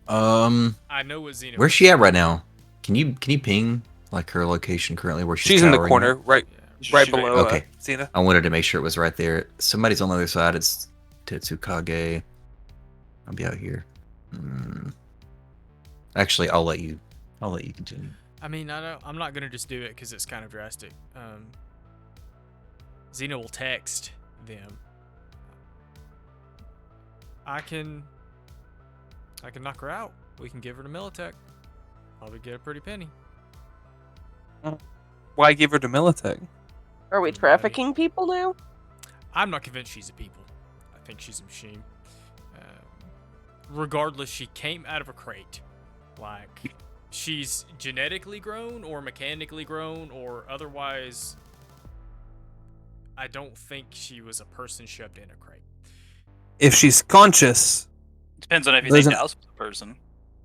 I know what Xena Where's was she at saying. right now? Can you ping like her location currently where she's She's in the cowering corner, at? right, Yeah. right She's right below here. Okay. Xena. I wanted to make sure it was right there. Somebody's on the other side. It's Tetsukage. I'll be out here. Hmm. Actually, I'll let you. I'll let you continue. I mean, I don't, I'm not gonna just do it because it's kind of drastic. Xena will text them. I can knock her out. We can give her to Militech. Probably get a pretty penny. Why give her to Militech? Are we trafficking people now? I'm not convinced she's a people. I think she's a machine. Regardless, she came out of a crate. Like, she's genetically grown or mechanically grown or otherwise. I don't think she was a person shoved in a crate. If she's conscious, Depends on if you There's think an- Dallas was a person.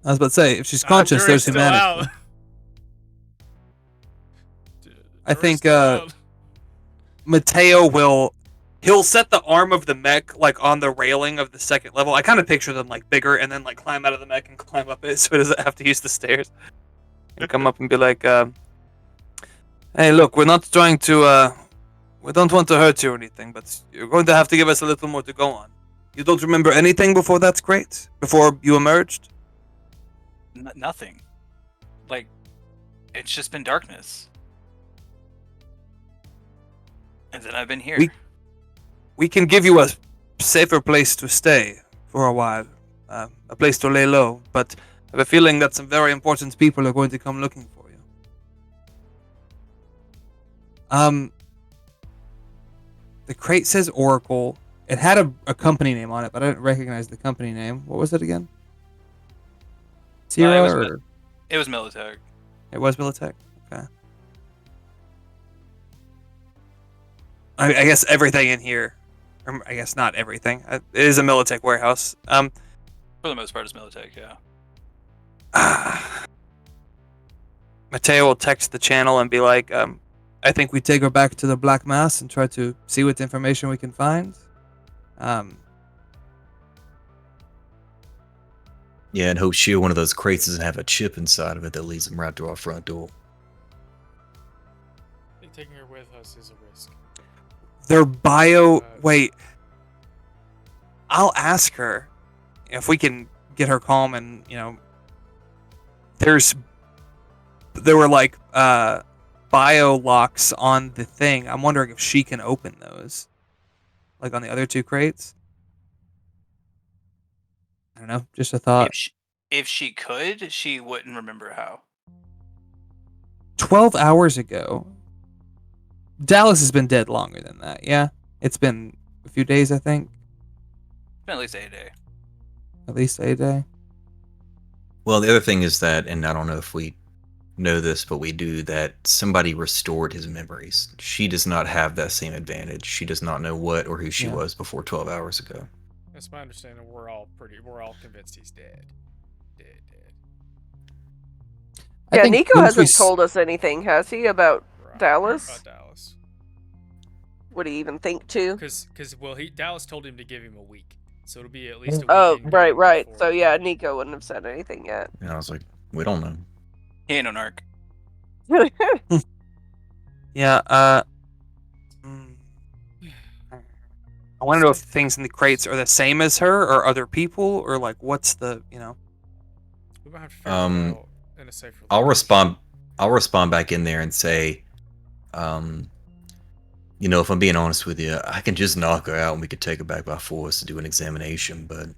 I was about to say, if she's I'm conscious, sure there's it's still humanity. out. I Jury's think, still out. Mateo he'll set the arm of the mech like on the railing of the second level. I kind of picture them like bigger and then like climb out of the mech and climb up it so it doesn't have to use the stairs. And come up and be like, hey, look, we're not trying to, we don't want to hurt you or anything, but you're going to have to give us a little more to go on. You don't remember anything before that's great? Before you emerged? Nothing. Like, it's just been darkness. And then I've been here. We can give you a safer place to stay for a while. A place to lay low, but I have a feeling that some very important people are going to come looking for you. The crate says Oracle. It had a company name on it, but I didn't recognize the company name. What was it again? Sierra, or It was Militech. it was Militech? Okay. I guess everything in here, or I guess not everything. It is a Militech warehouse. For the most part, it's Militech, yeah. Mateo will text the channel and be like, I think we take her back to the Black Mass and try to see what information we can find. Yeah, and hope sure one of those crates doesn't have a chip inside of it that leads them right to our front door. I think taking her with us is a risk. Their bio. Wait. I'll ask her if we can get her calm and, there were like bio locks on the thing. I'm wondering if she can open those. Like on the other two crates. I don't know, just a thought. If she could, she wouldn't remember how. 12 hours ago. Dallas has been dead longer than that, yeah? It's been a few days, I think. It's been at least a day. At least a day. Well, the other thing is that, and I don't know if we know this, but we do, that somebody restored his memories. She does not have that same advantage. She does not know what or who she was before 12 hours ago. That's my understanding. We're all convinced he's dead. Dead. Yeah, Nico hasn't told us anything, has he, about Dallas? About Dallas. Would he even think to? Because Dallas told him to give him a week, so it'll be at least a week. Oh, right. So yeah, Nico wouldn't have said anything yet. And I was like, we don't know. He ain't no narc. Yeah, I want to know if things in the crates are the same as her or other people, or like what's the, We might have to figure it out in a safer I'll location. respond back in there and say, if I'm being honest with you, I can just knock her out and we could take her back by force to do an examination, but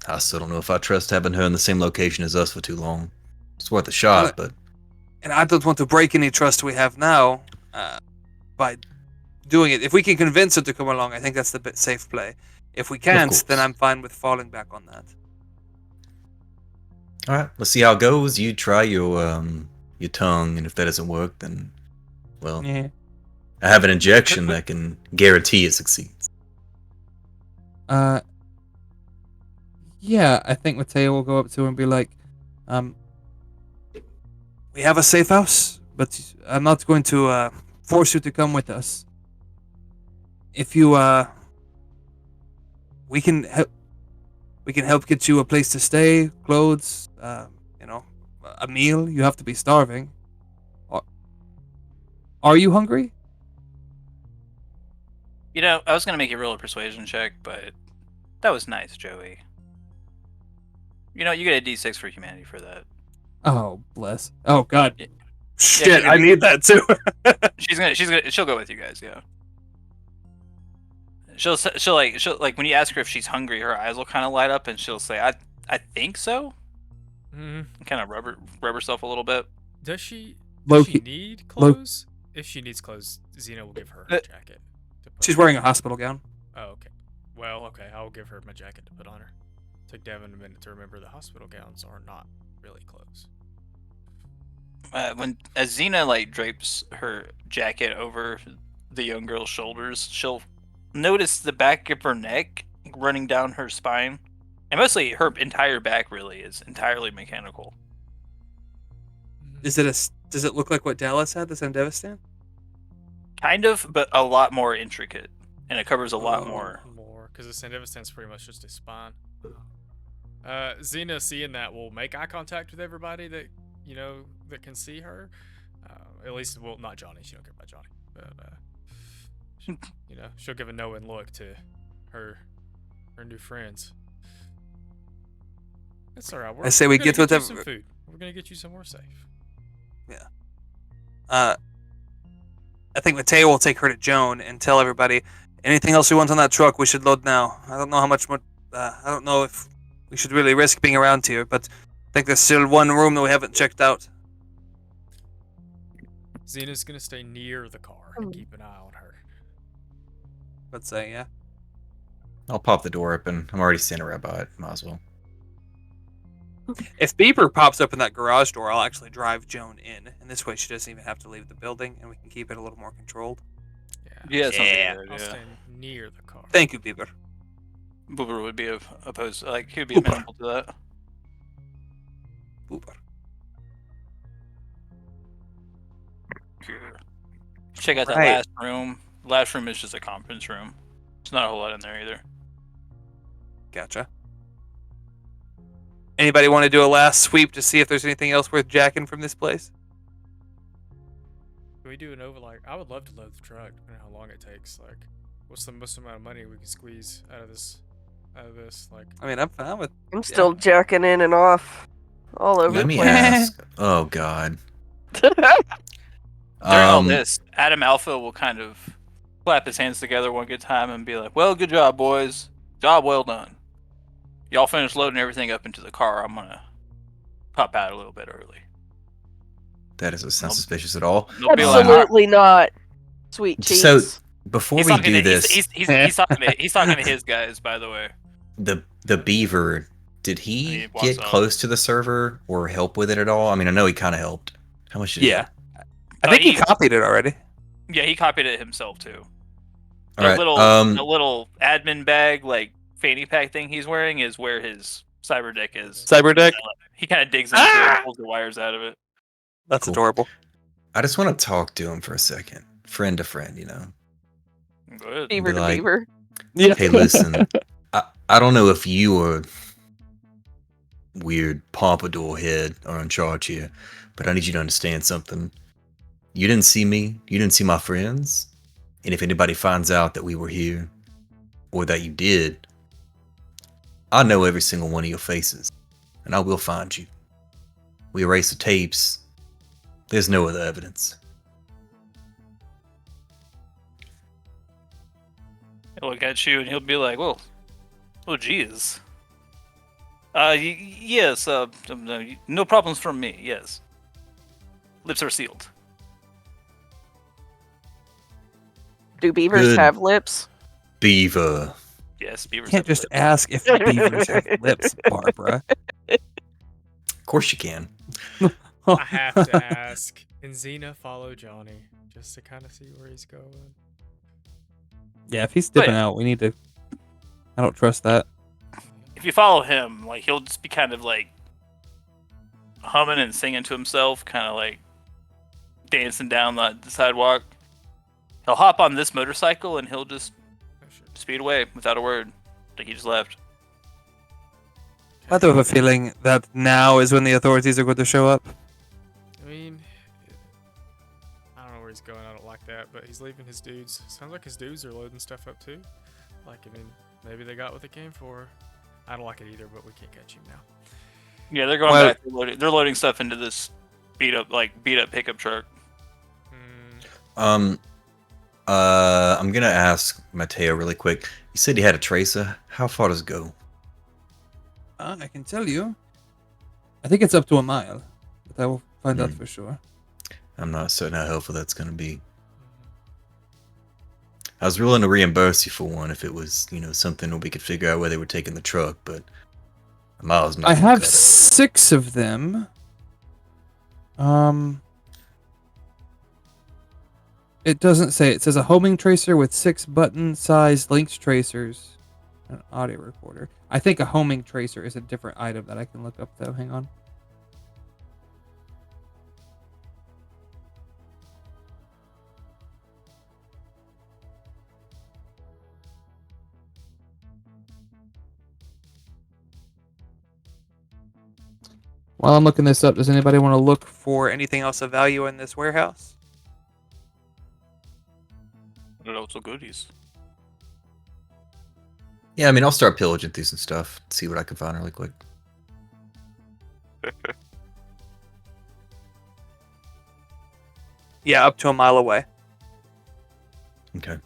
I still don't know if I trust having her in the same location as us for too long. It's worth a shot, but... And I don't want to break any trust we have now by doing it. If we can convince her to come along, I think that's the safe play. If we can't, then I'm fine with falling back on that. All right, let's see how it goes. You try your tongue, and if that doesn't work, then, well, Yeah. I have an injection that can guarantee it succeeds. Yeah, I think Mateo will go up to her and be like, we have a safe house, but I'm not going to force you to come with us. If you, we can We can help get you a place to stay, clothes, a meal. You have to be starving. Are you hungry? I was gonna make you roll a persuasion check, but that was nice, Joey. You get a D6 for humanity for that. Oh, bless. Oh, God. Yeah. Shit, I need that too. She'll go with you guys, yeah. She'll like when you ask her if she's hungry, her eyes will kind of light up, and she'll say, "I think so." Mm. Kind of rub herself a little bit. Does she Loki- need clothes? If she needs clothes, Xena will give her her jacket. She's wearing a hospital gown. Oh, okay. Well, okay. I'll give her my jacket to put on her. Take Devin a minute to remember the hospital gowns are not really clothes. As Xena drapes her jacket over the young girl's shoulders, she'll notice the back of her neck running down her spine, and mostly her entire back really is entirely mechanical. Does it look like what Dallas had, the Sandevistan? Kind of, but a lot more intricate, and it covers a lot more. Because the Sandevistan's pretty much just a spine. Xena, seeing that, will make eye contact with everybody that that can see her. At least, well, not Johnny. She don't care about Johnny, but she'll give a knowing look to her new friends. That's all right. I say we get with some food. We're gonna get you somewhere safe. Yeah. I think Mateo will take her to Joan and tell everybody anything else we want on that truck. We should load now. I don't know how much more. I don't know if we should really risk being around here, but I think there's still one room that we haven't checked out. Xena's gonna stay near the car and keep an eye on her. Let's say, yeah. I'll pop the door open. I'm already standing right by it. Might as well. If Beeper pops up in that garage door, I'll actually drive Joan in, and this way she doesn't even have to leave the building, and we can keep it a little more controlled. Yeah, that sounds like a good I'll idea. stay near the car. Thank you, Beeper. Boober would be opposed. He would be Boober. amenable to that. Beeper. Check out that Right. last room. The last room is just a conference room. There's not a whole lot in there either. Gotcha. Anybody want to do a last sweep to see if there's anything else worth jacking from this place? Can we do an overlay? I would love to load the truck, depending on how long it takes. What's the most amount of money we can squeeze out of this? I mean, I'm fine with. I'm still jacking in and off all over Let the me place. ask. Oh God. During all Um, this, Adam Alpha will kind of clap his hands together one good time and be like, "Well, good job, boys. Job well done. Y'all finished loading everything up into the car. I'm gonna pop out a little bit early." That doesn't sound suspicious at all. They'll be like, Absolutely not. Sweet cheese. So before he's we talking do to, this, he's talking to his guys, by the way. the beaver, did he He walks get up. close to the server or help with it at all? I mean, I know he kind of helped. How much did Yeah. I think he he- copied it already. Yeah, he copied it himself too. All right. The little admin bag, fanny pack thing he's wearing is where his cyber deck is. Cyberdeck? He kind of digs into it and pulls the wires out of it. That's Cool. adorable. I just want to talk to him for a second, friend to friend, Good. beaver to like- beaver. Yeah. Hey, listen, I don't know if you or weird pompadour head are in charge here, but I need you to understand something. You didn't see me. You didn't see my friends. And if anybody finds out that we were here, or that you did, I know every single one of your faces, and I will find you. We erase the tapes. There's no other evidence. He'll look at you and he'll be like, "Well, oh, geez. Yes. No problems from me. Yes. Lips are sealed." Do beavers Good. have lips? Beaver. Yes, beavers. Can't have just lips. ask if the beavers have lips, Barbara. Of course you can. I have to ask. And Xena follow Johnny just to kind of see where he's going. Yeah, if he's dipping out, we need to. I don't trust that. If you follow him, he'll just be kind of humming and singing to himself, kind of dancing down the sidewalk. He'll hop on this motorcycle and he'll just Oh, shit. speed away without a word. He just left. I do have a feeling that now is when the authorities are going to show up. I mean, I don't know where he's going. I don't like that, but he's leaving his dudes. Sounds like his dudes are loading stuff up too. Like, I mean, maybe they got what they came for. I don't like it either, but we can't catch him now. Yeah, they're going back. They're loading stuff into this beat up pickup truck. I'm gonna ask Mateo really quick. You said he had a tracer. How far does it go? I can tell you. I think it's up to a mile, but I will find out for sure. I'm not certain how helpful that's gonna be. I was willing to reimburse you for one if it was, something that we could figure out where they were taking the truck, but a mile's not. I have 6 of them. It doesn't say. It says a homing tracer with 6 button-sized linked tracers, an audio recorder. I think a homing tracer is a different item that I can look up though. Hang on. While I'm looking this up, does anybody want to look for anything else of value in this warehouse? What else of goodies? Yeah, I mean, I'll start pillaging through some stuff, see what I can find really quick. Yeah, up to a mile away. Okay.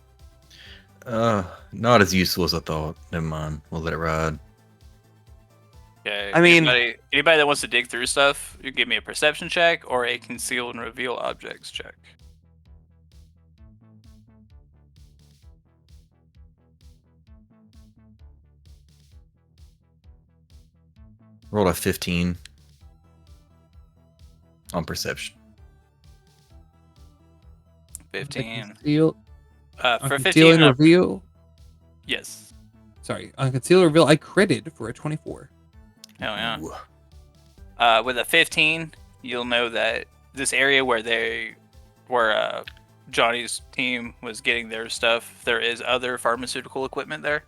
Not as useful as I thought. Never mind. We'll let it ride. Okay. I mean, anybody that wants to dig through stuff, you give me a perception check or a conceal and reveal objects check. Rolled a 15 on perception. 15. Conceal, For conceal 15. and reveal. Yes. Sorry, on conceal and reveal, I critted for a 24. Hell yeah. Ooh. With a 15, you'll know that this area where Johnny's team was getting their stuff, there is other pharmaceutical equipment there.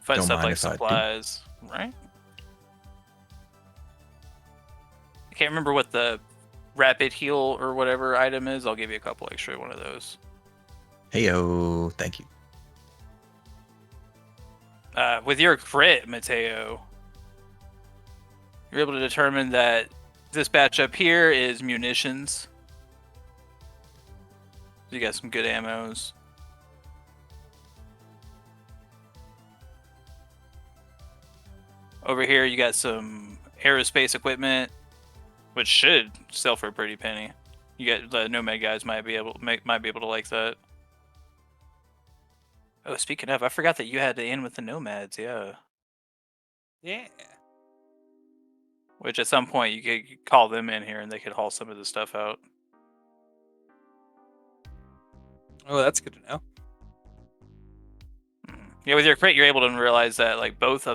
Fun Don't stuff mind like if I do. supplies, right? I can't remember what the rapid heal or whatever item is. I'll give you a couple extra one of those. Heyo, thank you. With your crit, Mateo, you're able to determine that this batch up here is munitions. You got some good ammos. Over here, you got some aerospace equipment, which should sell for a pretty penny. You got the Nomad guys might be able to like that. Oh, speaking of, I forgot that you had to end with the Nomads. Yeah. Yeah. Which at some point you could call them in here and they could haul some of the stuff out. Oh, that's good to know. Yeah, with your crate, you're able to realize that like both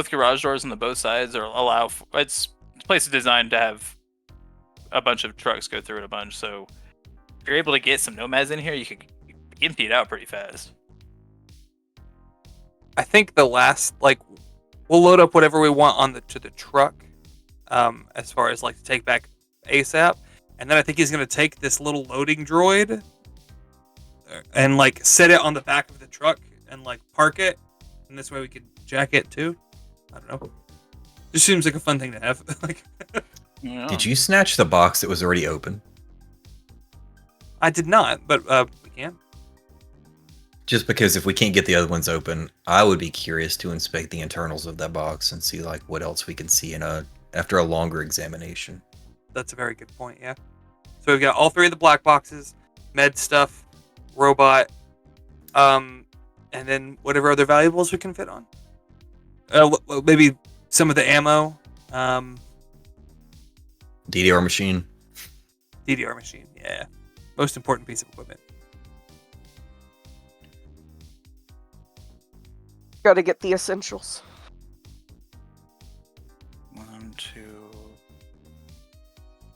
garage doors on the both sides are this place is designed to have a bunch of trucks go through it a bunch. So if you're able to get some Nomads in here, you can empty it out pretty fast. I think the last, we'll load up whatever we want to the truck, as far as to take back ASAP, and then I think he's gonna take this little loading droid and set it on the back of the truck and park it, and this way we could jack it too. I don't know. Just seems like a fun thing to have. Yeah. Did you snatch the box that was already open? I did not, but we can. Just because if we can't get the other ones open, I would be curious to inspect the internals of that box and see what else we can see after a longer examination. That's a very good point, yeah. So we've got all 3 of the black boxes, med stuff, robot, and then whatever other valuables we can fit on. Maybe some of the ammo. DDR machine. DDR machine, yeah. Most important piece of equipment. Gotta get the essentials. 1, 2,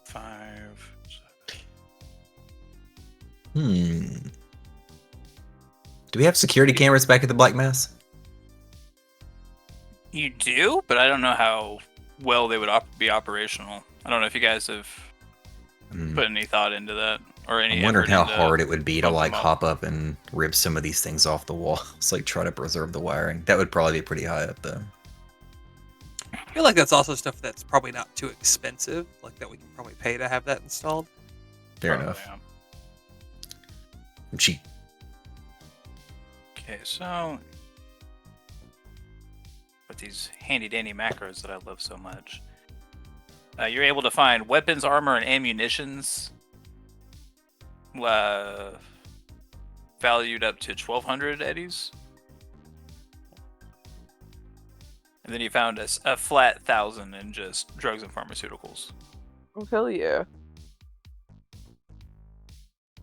5, 7. Do we have security cameras back at the Black Mass? You do, but I don't know how well they would be operational. I don't know if you guys have put any thought into that or any. I'm wondering effort how into hard it would be to pump like them up. hop up and rip some of these things off the walls, like try to preserve the wiring. That would probably be pretty high up though. I feel like that's also stuff that's probably not too expensive, like that we can probably pay to have that installed. Fair Oh, enough. yeah. Cheap. Okay, so with these handy dandy macros that I love so much, you're able to find weapons, armor, and ammunitions valued up to 1,200 eddies. And then you found a flat 1,000 in just drugs and pharmaceuticals. Oh, hell yeah.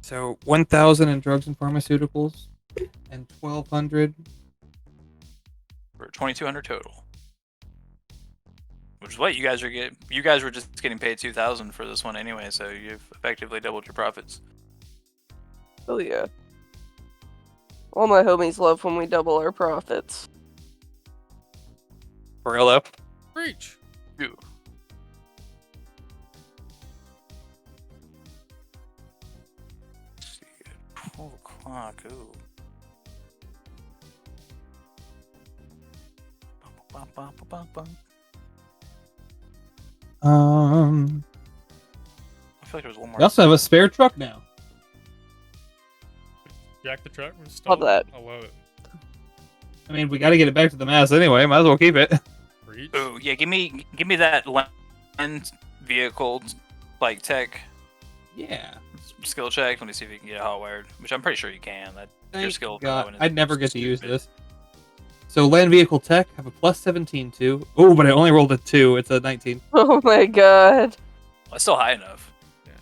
So 1,000 in drugs and pharmaceuticals, and 1,200. For 2,200 total. Which is what you guys are getting. You guys were just getting paid 2,000 for this one anyway, so you've effectively doubled your profits. Hell yeah. All my homies love when we double our profits. For real though. Reach. Ew. Let's see. 12 o'clock. Ooh. Bum, bum, bum, bum, bum. I feel like there was one more. We also have a spare truck now. Jack the truck. Love that. I love it. I mean, we got to get it back to the mass anyway. Might as well keep it. Reach. Ooh, yeah. Give me that land vehicle like tech Yeah. skill check. Let me see if you can get it hot wired, which I'm pretty sure you can. That your Thank skill. God. going is I'd never get to use stupid. this. So land vehicle tech have a plus 17 to. Oh, but I only rolled a 2. It's a 19. Oh my god. That's still high enough. Yeah.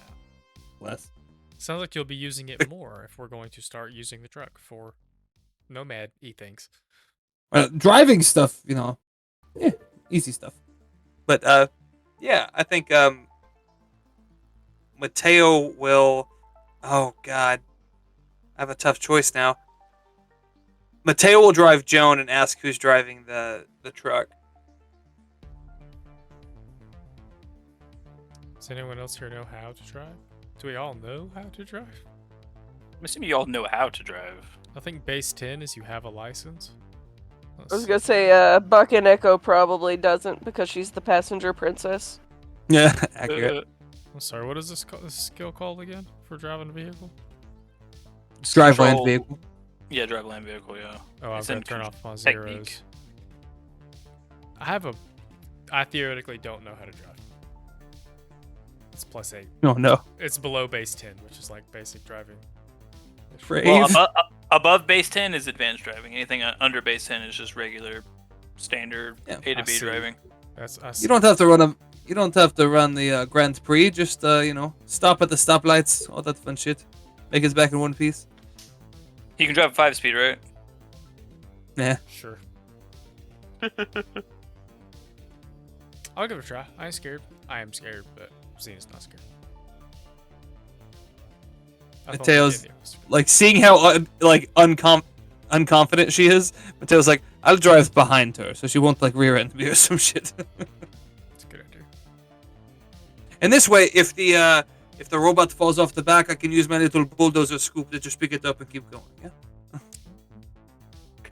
Less. Sounds like you'll be using it more if we're going to start using the truck for nomad things. Driving stuff, you know. Yeah, easy stuff. But yeah, I think Mateo will. Oh God, I have a tough choice now. Mateo will drive Joan and ask who's driving the truck. Does anyone else here know how to drive? Do we all know how to drive? I'm assuming you all know how to drive. I think base 10 is you have a license. I was gonna say, Bakenko probably doesn't because she's the passenger princess. Yeah, accurate. I'm sorry, what is this skill called again for driving a vehicle? Drive land Control- vehicle. Yeah, drive land vehicle. Yeah. Oh, I've It's got in to turn off my technique. zeros. I theoretically don't know how to drive. It's +8. Oh no. It's below base 10, which is like basic driving. Brave. Well, above base 10 is advanced driving. Anything under base 10 is just regular, standard Yeah, A to I B see. driving. You don't have to run a. You don't have to run the Grand Prix. Just stop at the stoplights. All that fun shit. Make it back in one piece. You can drive a 5-speed, right? Yeah. Sure. I'll give it a try. I ain't scared. I am scared, but Zena's not scared. I thought Mateo's Virginia was scared. like seeing how unconfident she is. Mateo's like, I'll drive behind her so she won't like rear end me or some shit. It's a good idea. And this way, if the robot falls off the back, I can use my little bulldozer scoop to just pick it up and keep going. Yeah.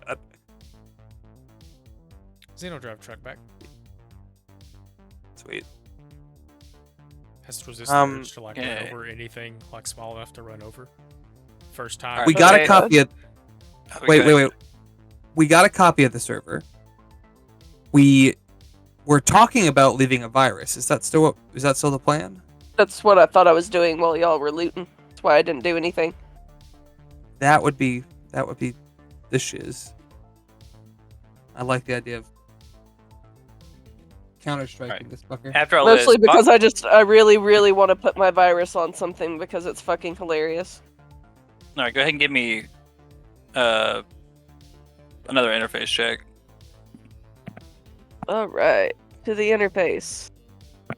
God. Zeno drive truck back. Sweet. Has to resist the urge to like yeah. run over anything like small enough to run over. First time. Alright. We got Okay. a copy of. Wait. We got a copy of the server. We were talking about leaving a virus. Is that still the plan? That's what I thought I was doing while y'all were looting. That's why I didn't do anything. That would be the shiz. I like the idea of counter-striking Alright. this fucker. After all Mostly this, because I really, really want to put my virus on something because it's fucking hilarious. all right, go ahead and give me another interface check. Alright. To the interface.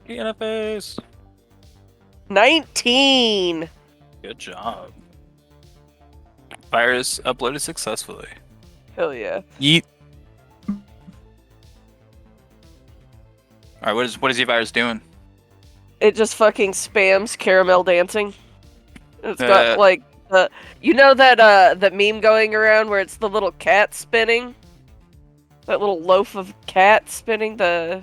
Interface. 19! Good job. Virus uploaded successfully. Hell yeah. Yeet. All right, what is your virus doing? It just fucking spams caramel dancing. It's Uh. got like the that meme going around where it's the little cat spinning, that little loaf of cat spinning the.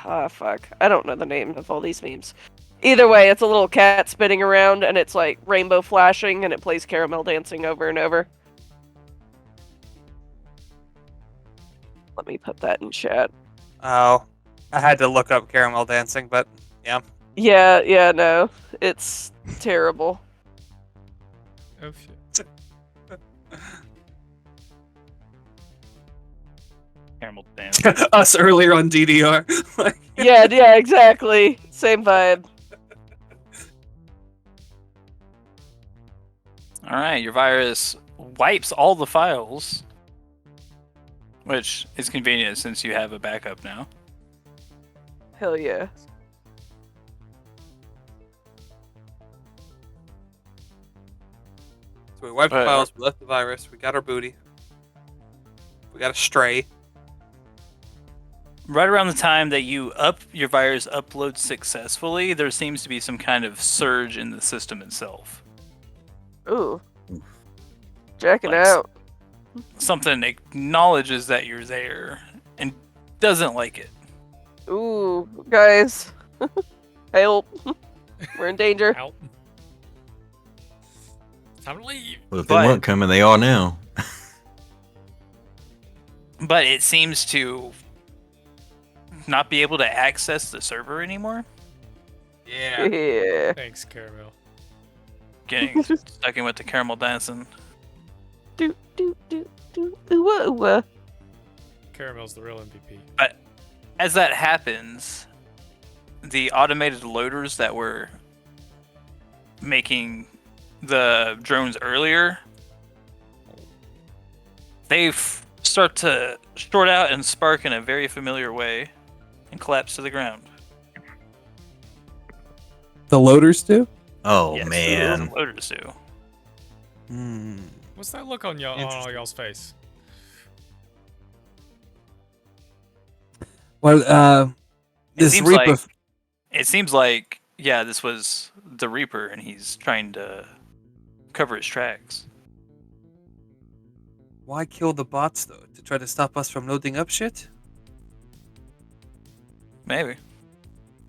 Ah, fuck. I don't know the name of all these memes. Either way, it's a little cat spinning around, and it's like rainbow flashing, and it plays caramel dancing over and over. Let me put that in chat. Oh, I had to look up caramel dancing, but yeah. Yeah, no. It's terrible. Oh shit. Caramel dance. Us earlier on DDR. Like, Yeah, exactly. Same vibe. All right, your virus wipes all the files, which is convenient since you have a backup now. Hell yeah. so we wiped the But- files, we left the virus, we got our booty. We got a stray. Right around the time that your virus uploads successfully, there seems to be some kind of surge in the system itself. Ooh. Jacking Like, out. Something acknowledges that you're there and doesn't like it. Ooh, guys. Help. We're in danger. Out. Time to leave. Well, if they But- weren't coming, they are now. But it seems to not be able to access the server anymore. Yeah. Yeah. Thanks, Caramel. Getting stuck in with the caramel dancing. Do, do, do, do, ooh, ooh. Caramel's the real MVP. As that happens, the automated loaders that were making the drones earlier, they start to short out and spark in a very familiar way and collapse to the ground. The loaders do? Oh Yes, man. the loaders do. Hmm. What's that look on y'all Interesting. y'all's face? Well, It this seems Reaper. like- It seems like, yeah, this was the Reaper, and he's trying to cover his tracks. Why kill the bots though? To try to stop us from loading up shit? Maybe.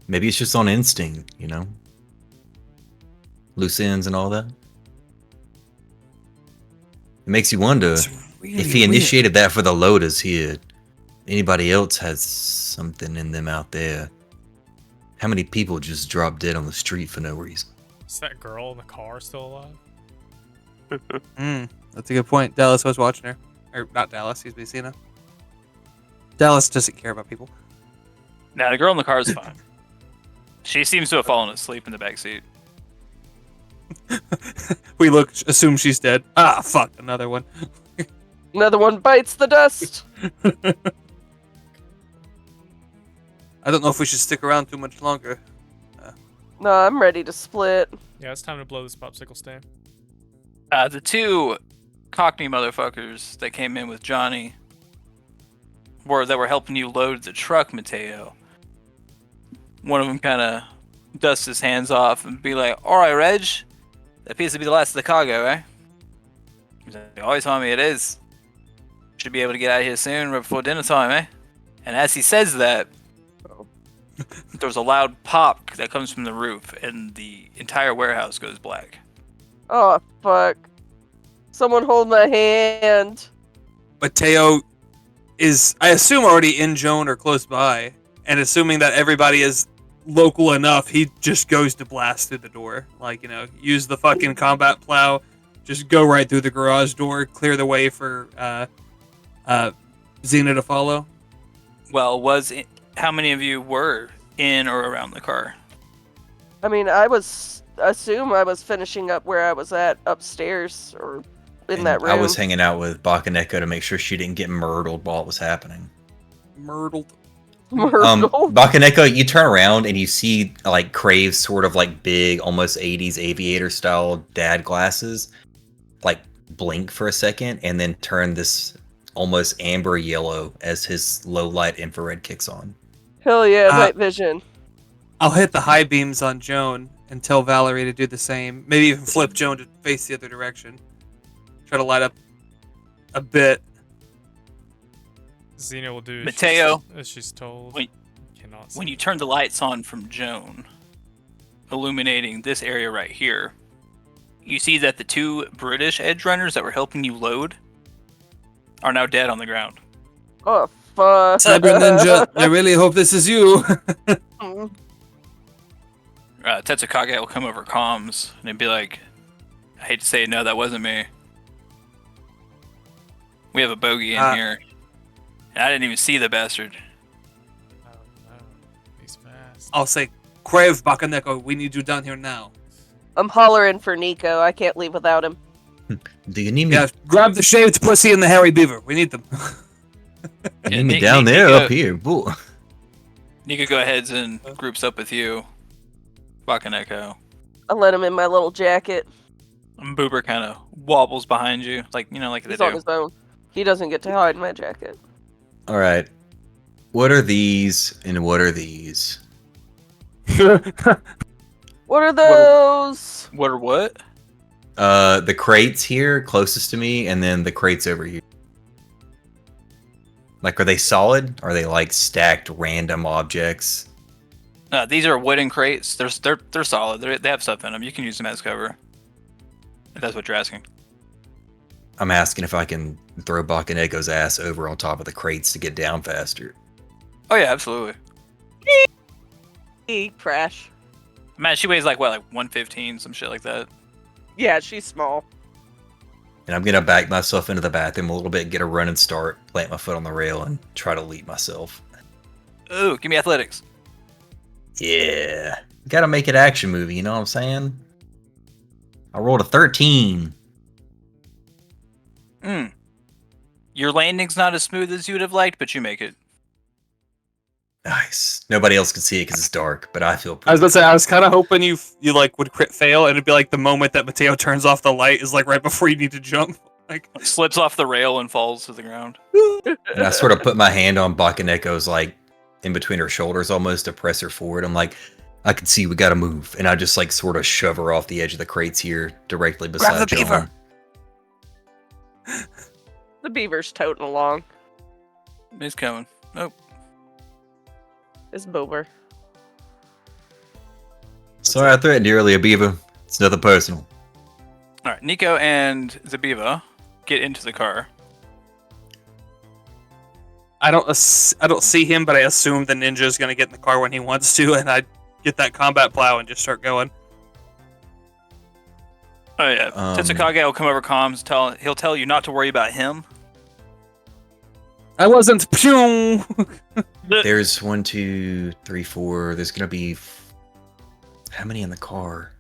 Maybe it's just on instinct, you know? Loose ends and all that. It makes you wonder It's really if he weird. initiated that for the loaders here. Anybody else has something in them out there? How many people just drop dead on the street for no reason? Is that girl in the car still alive? That's a good point. Dallas was watching her. Or not Dallas, he's Messina. Dallas doesn't care about people. Now, the girl in the car is fine. She seems to have fallen asleep in the back seat. We look, assume she's dead. Ah, fuck, another one. Another one bites the dust. I don't know if we should stick around too much longer. No, I'm ready to split. Yeah, it's time to blow this popsicle stand. The two Cockney motherfuckers that came in with Johnny that were helping you load the truck, Mateo. One of them kind of dusts his hands off and be like, "All right, Reg, that appears to be the last of the cargo, eh?" He's like, "You always told me it is. Should be able to get out of here soon, right before dinner time, eh?" And as he says that, there's a loud pop that comes from the roof, and the entire warehouse goes black. Oh, fuck. Someone hold my hand. Mateo is, I assume, already in Joan or close by, and assuming that everybody is local enough, he just goes to blast through the door. Like, use the fucking combat plow, just go right through the garage door, clear the way for Xena to follow. Well, how many of you were in or around the car? I mean, assume I was finishing up where I was at upstairs or in And that room. I was hanging out with Bakenko to make sure she didn't get murdered while it was happening. Myrtled. Myrtle. Bakenko, you turn around and you see like Crave's sort of like big, almost 80s aviator style dad glasses, like blink for a second and then turn this almost amber yellow as his low light infrared kicks on. Hell yeah, Uh, night vision. I'll hit the high beams on Joan and tell Valerie to do the same. Maybe even flip Joan to face the other direction. Try to light up a bit. Xena will do Mateo, as she's told. when- Cannot When see. you turn the lights on from Joan, illuminating this area right here, you see that the 2 British edgerunners that were helping you load are now dead on the ground. Oh fuck. Cyber Ninja, I really hope this is you. Tetsukage will come over comms and be like, I hate to say it, no, that wasn't me. We have a bogey in here. And I didn't even see the bastard. Oh no, he's fast. I'll say, Crave Bakenko, we need you down here now. I'm hollering for Nico. I can't leave without him. Do you need me? Yeah, grab the shaved pussy and the hairy beaver. We need them. You Yeah, need me Nick- down Nick, there, you up go- here. Bull. Nika go ahead and groups up with you. Bakeneko. I let him in my little jacket. Boober kind of wobbles behind you, like like they He's on do. his own. He doesn't get to hide in my jacket. All right. What are these and what are these? What are those? What or what? The crates here closest to me, and then the crates over here. Like, are they solid? Are they like stacked random objects? These are wooden crates. They're solid. They have stuff in them. You can use them as cover. If that's what you're asking. I'm asking if I can throw Bakeneko's ass over on top of the crates to get down faster. Oh yeah, absolutely. Crash. Man, she weighs like 115, some shit like that. Yeah, she's small. And I'm gonna back myself into the bathroom a little bit, get a running start, plant my foot on the rail, and try to leap myself. Ooh, give me athletics. Yeah. Gotta make it action movie, you know what I'm saying? I rolled a 13. Your landing's not as smooth as you would have liked, but you make it. Nice. Nobody else can see it because it's dark, but I feel I was pretty about to say, I was kind of hoping you like would crit fail, and it'd be like the moment that Mateo turns off the light is like right before you need to jump. Like Slips off the rail and falls to the ground. And I sort of put my hand on Bakeneko's, like, in between her shoulders almost to press her forward. I'm like, I can see we gotta move. And I just, like, sort of shove her off the edge of the crates here, directly beside the beaver. John. The beaver's toting along. He's coming. Oh, It's Boober. Sorry I threatened you earlier, Beaver. It's nothing personal. all right. Nico and Zabiba get into the car. I don't see him, but I assume the ninja is gonna get in the car when he wants to, and I get that combat plow and just start going. Oh yeah. Tetsukage will come over comms. He'll tell you not to worry about him. I wasn't. Pew! There's 1, 2, 3, 4. There's gonna be how many in the car?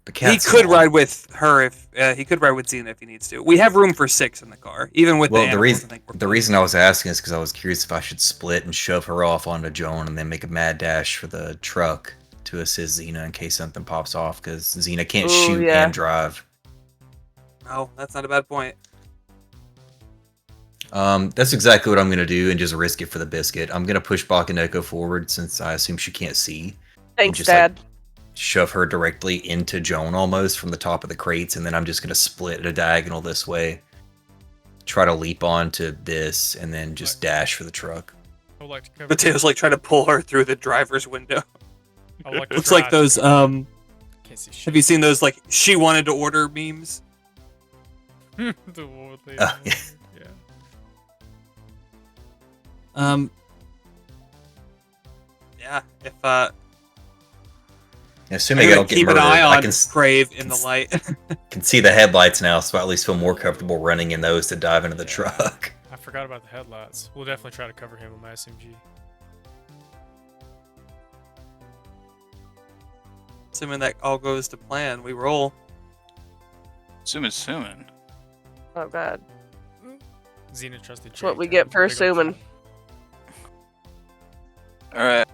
The He cat's could small. ride with her if he could ride with Xena if he needs to. We have room for 6 in the car, even with Well, the the animals, reason I think we're the fine. reason I was asking is because I was curious if I should split and shove her off onto Joan and then make a mad dash for the truck to assist Xena in case something pops off, because Xena can't Ooh, shoot yeah. and drive. No, that's not a bad point. That's exactly what I'm gonna do and just risk it for the biscuit. I'm gonna push Bakeneko forward since I assume she can't see. Thanks, just, Dad. Shove her directly into Joan almost from the top of the crates, and then I'm just gonna split at a diagonal this way. Try to leap onto this and then just dash for the truck. I would like to cover. Mateo's like trying to pull her through the driver's window. I would like to Looks like try- those. Can't see shit. Have you seen those like she wanted to order memes? The war with the- Oh, yeah. yeah. Yeah. If Assuming I I'm don't gonna get keep an murdered, eye I on can Crave in the can- light. can see the headlights now, so I at least feel more comfortable running in those to dive into the truck. I forgot about the headlights. We'll definitely try to cover him with my SMG. Assuming that all goes to plan, we roll. Assuming. Oh god. Xena trusted. That's what we get for assuming. All right.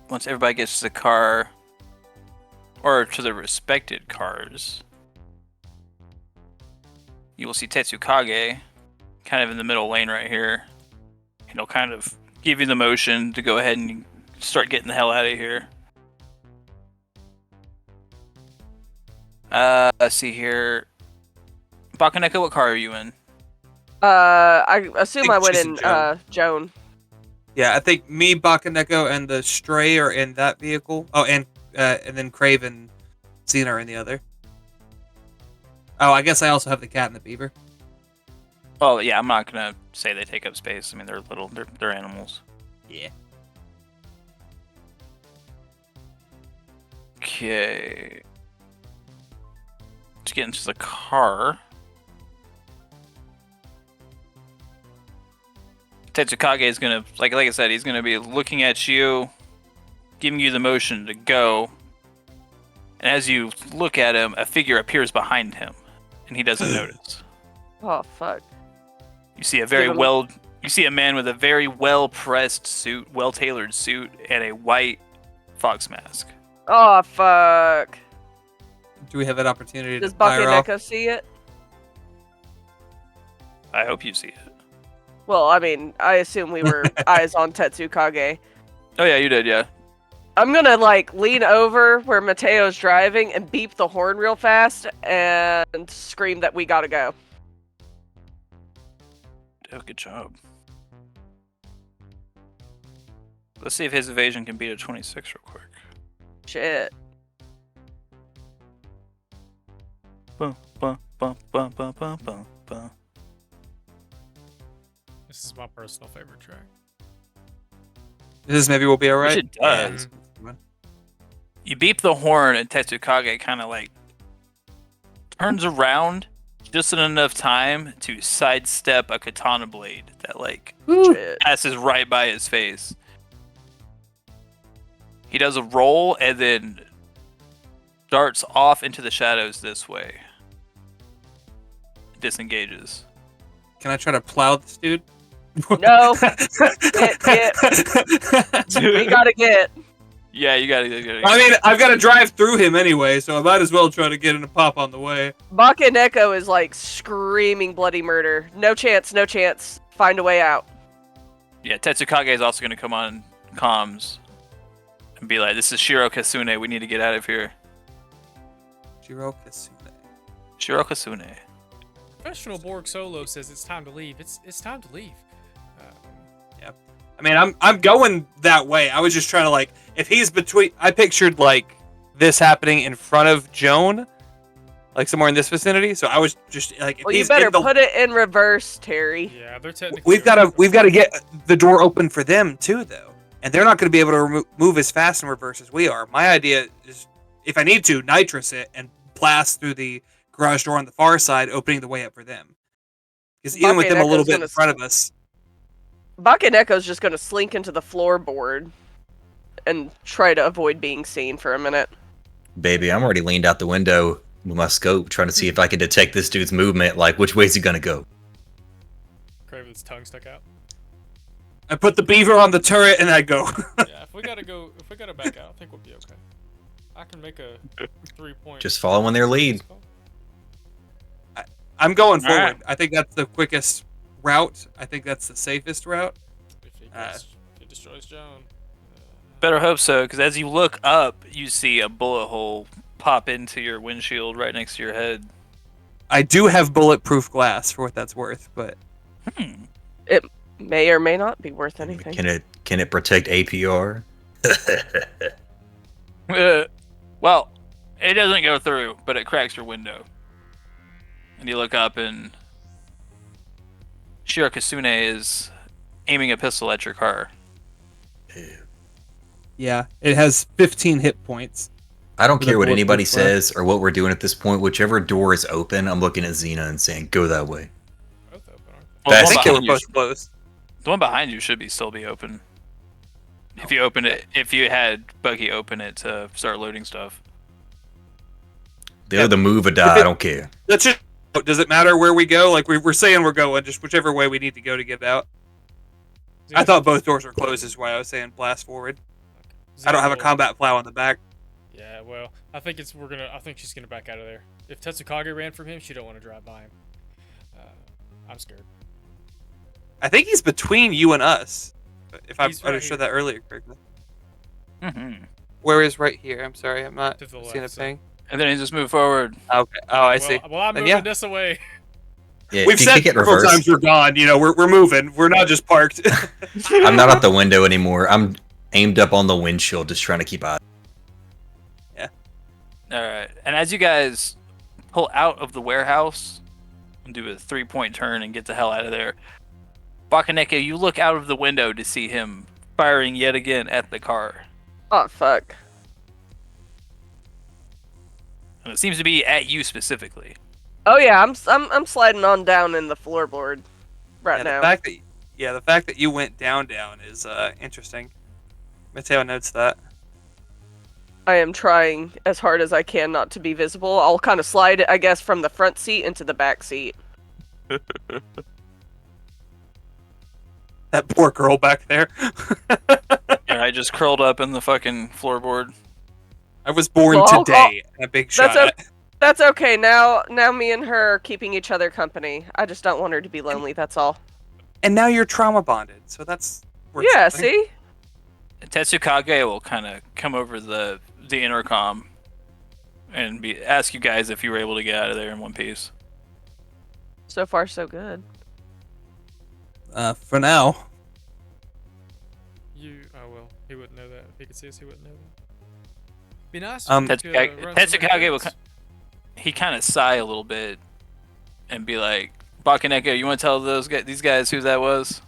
Once everybody gets to the car, or to the respected cars, you will see Tetsukage kind of in the middle lane right here. And he'll kind of give you the motion to go ahead and start getting the hell out of here. Let's see here. Bakenko, what car are you in? I assume think I went she's in in Joan. Joan. Yeah, I think me, Bakenko, and the Stray are in that vehicle. Oh, and then Crave and Xena are in the other. Oh, I guess I also have the cat and the beaver. Oh yeah, I'm not gonna say they take up space. I mean, they're little. They're animals. Yeah. Okay. Let's get into the car. Tetsukage is gonna, like I said, he's gonna be looking at you, giving you the motion to go. And as you look at him, a figure appears behind him, and he doesn't notice. Oh fuck. You see you see a man with a very well-pressed suit, well-tailored suit, and a white fox mask. Oh fuck. Do we have an opportunity Does to fire off? Bakenko see it? I hope you see it. Well, I mean, I assume we were eyes on Tetsukage. Oh yeah, you did, yeah. I'm gonna like lean over where Mateo's driving and beep the horn real fast and scream that we gotta go. Oh, good job. Let's see if his evasion can beat a 26 real quick. Shit. Bum, bum, bum, bum, bum, bum, bum, bum. This is my personal favorite track. This maybe will be alright. Which it does. You beep the horn, and Tetsukage kind of like turns around just in enough time to sidestep a katana blade that like Shit. passes right by his face. He does a roll and then darts off into the shadows this way. Disengages. Can I try to plow this dude? No. Get. We gotta get. Yeah, you gotta. I mean, I've got to drive through him anyway, so I might as well try to get in a pop on the way. Bakenko is like screaming bloody murder. No chance, no chance. Find a way out. Yeah, Tetsukage is also gonna come on comms and be like, "This is Shiro Kasune. We need to get out of here." Shiro Kasune. Shiro Kasune. Professional Borg Solo says it's time to leave. It's time to leave. I mean, I'm going that way. I was just trying to like, if he's between, I pictured like this happening in front of Joan, like somewhere in this vicinity. So I was just like, if Well, you he's better in the, put it in reverse, Terry. Yeah, they're technically. we've got to get the door open for them too, though, and they're not going to be able to move as fast in reverse as we are. My idea is, if I need to, nitrous it and blast through the garage door on the far side, opening the way up for them. Because even with them a little bit in front of us. Bakeneko's just gonna slink into the floorboard and try to avoid being seen for a minute. Baby, I'm already leaned out the window with my scope, trying to see if I can detect this dude's movement. Like, which way is he gonna go? Craven's tongue stuck out. I put the beaver on the turret and I go. Yeah, if we gotta back out, I think we'll be okay. I can make a 3-point. Just following their lead. I'm going All forward. right. I think that's the quickest route. I think that's the safest route. If he destroys Joan. Better hope so, because as you look up, you see a bullet hole pop into your windshield right next to your head. I do have bulletproof glass for what that's worth, but It may or may not be worth anything. Can it protect APR? Well, it doesn't go through, but it cracks your window. And you look up, and Shiro Kasune is aiming a pistol at your car. yeah, it has 15 hit points. I don't With care a what anybody bulletproof glass. says or what we're doing at this point. Whichever door is open, I'm looking at Xena and saying, "Go that way." Both open, aren't Well, That's I think they were you- both closed. The one behind you should still be open. If you open it, if you had Buggy open it to start loading stuff. They're the move or die. I don't care. Let's just. Does it matter where we go? Like we're saying we're going, just whichever way we need to go to get out. they? I thought both doors were closed, is why I was saying blast forward. I don't have a combat plow on the back. Yeah, well, I think she's gonna back out of there. If Tetsukage ran from him, she don't want to drive by him. I'm scared. I think he's between you and us. If I He's right understood here. that earlier correctly. Mm-hmm. Where is right here? I'm sorry, I'm not To the seeing a left, so- ping. And then he just moved forward. Okay. Oh, I see. Well, I'm Then moving yeah. this away. Yeah, We've if you said kick it several reverse, times we're gone. You know, we're moving. We're not just parked. I'm not out the window anymore. I'm aimed up on the windshield, just trying to keep eye. All right. And as you guys pull out of the warehouse and do a 3-point turn and get the hell out of there, Bakenko, you look out of the window to see him firing yet again at the car. Oh fuck. And it seems to be at you specifically. Oh yeah, I'm sliding on down in the floorboard right Yeah, now. the fact that you went down is interesting. Mateo notes that. I am trying as hard as I can not to be visible. I'll kind of slide, I guess, from the front seat into the back seat. That poor girl back there. And I just curled up in the fucking floorboard. I was born Well, today. A big shot. That's okay. Now me and her are keeping each other company. I just don't want her to be lonely. That's all. And now you're trauma bonded, so that's worth Yeah. something. See. Tetsukage will kind of come over the intercom and ask you guys if you were able to get out of there in one piece. So far, so good. For now. Well, he wouldn't know that. If he could see us, he wouldn't know that. Be nice. Tetsukage will he kind of sigh a little bit and be like, Bakenko, you want to tell these guys who that was?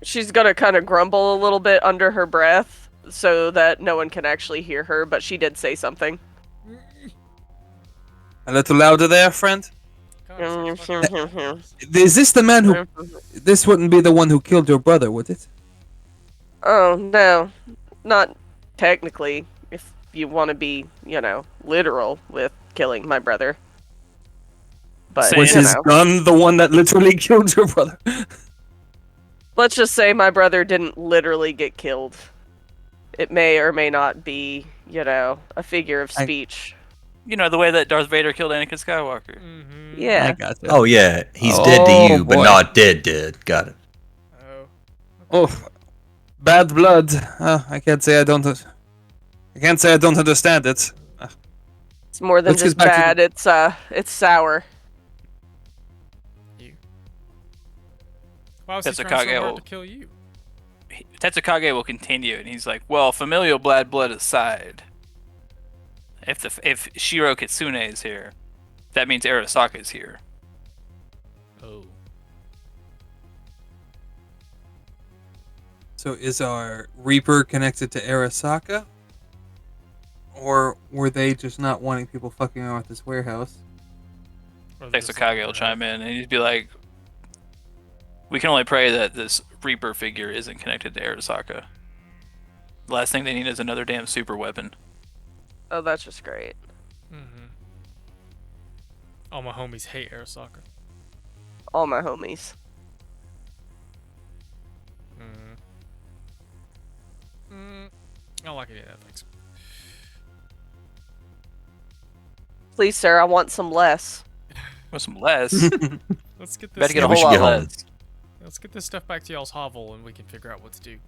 She's gonna kind of grumble a little bit under her breath so that no one can actually hear her, but she did say something. A little louder there, friend. Oh Is this the man who... This wouldn't be the one who killed your brother, would it? no, not technically. If you want to be, literal with killing my brother. But Was his gun the one that literally killed your brother? let's just say my brother didn't literally get killed. It may or may not be, a figure of speech. You know, the way that Darth Vader killed Anakin Skywalker. Mm-hmm. Yeah. I got it. Oh yeah, he's dead to you, but boy. not dead. Got it. Oh. Oh, bad blood. I can't say I don't understand it. It's more than Let's get just back to bad. It's sour. Why was he trying so hard to kill you? Tetsukage will continue, and he's like, "Well, familial blood aside, if Shiro Kitsune is here, that means Arasaka is here." Oh. So is our Reaper connected to Arasaka? Or were they just not wanting people fucking around with this warehouse? Tetsukage will chime in, and he'd be like, "We can only pray that this Reaper figure isn't connected to Arasaka. The last thing they need is another damn super weapon." Oh, that's just great. Mm-hmm. All my homies hate Arasaka. All my homies. I don't like any of that, thanks. Please, sir, I want some less. With some less, Let's get this. better get Yeah, a we whole should lot get home. less. Let's get this stuff back to y'all's hovel, and we can figure out what to do.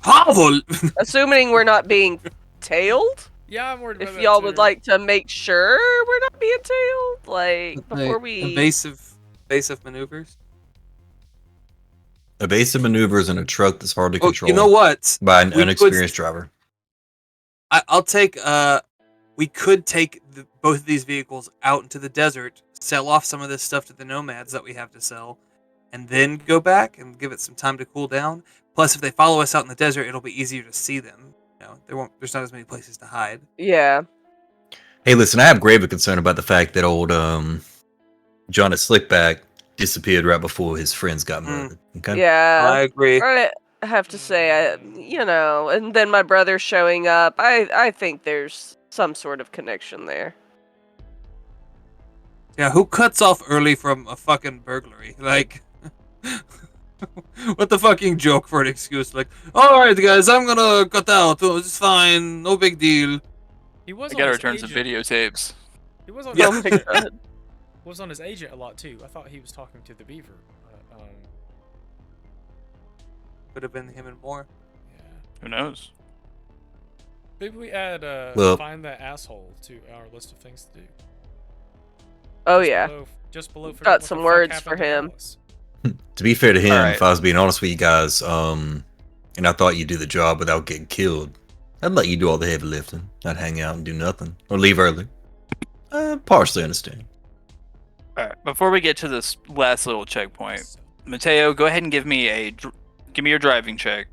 Hovel! Assuming we're not being tailed? Yeah, I'm worried about If that y'all too. would like to make sure we're not being tailed, like, before we... Evasive maneuvers? Evasive maneuvers in a truck that's hard to Oh, control you know what? by an We could- unexperienced driver. I'll take, we could take both of these vehicles out into the desert, sell off some of this stuff to the nomads that we have to sell, and then go back and give it some time to cool down. Plus, if they follow us out in the desert, it'll be easier to see them. There's not as many places to hide. Yeah. Hey, listen, I have grave concern about the fact that old John at Slickback disappeared right before his friends got murdered. Okay. Yeah. I agree. I have to say, and then my brother showing up, I think there's some sort of connection there. Yeah, who cuts off early from a fucking burglary? Like, what the fucking joke for an excuse? Like, alright guys, I'm gonna cut out. Oh, it's fine. No big deal. He was I on gotta his return some agent. videotapes. He was on Yeah. his Oh my god. was on his agent a lot too. I thought he was talking to the beaver. Could have been him and more. Yeah. Who knows? Maybe we add Well- find that asshole to our list of things to do. Oh Just yeah. just below. Got what some the fuck words happened for to him. Dallas. To be fair to him, Alright. if I was being honest with you guys, and I thought you'd do the job without getting killed, I'd let you do all the heavy lifting. I'd hang out and do nothing. Or leave early. Partially understand. All right. Before we get to this last little checkpoint, Mateo, go ahead and give me your driving check.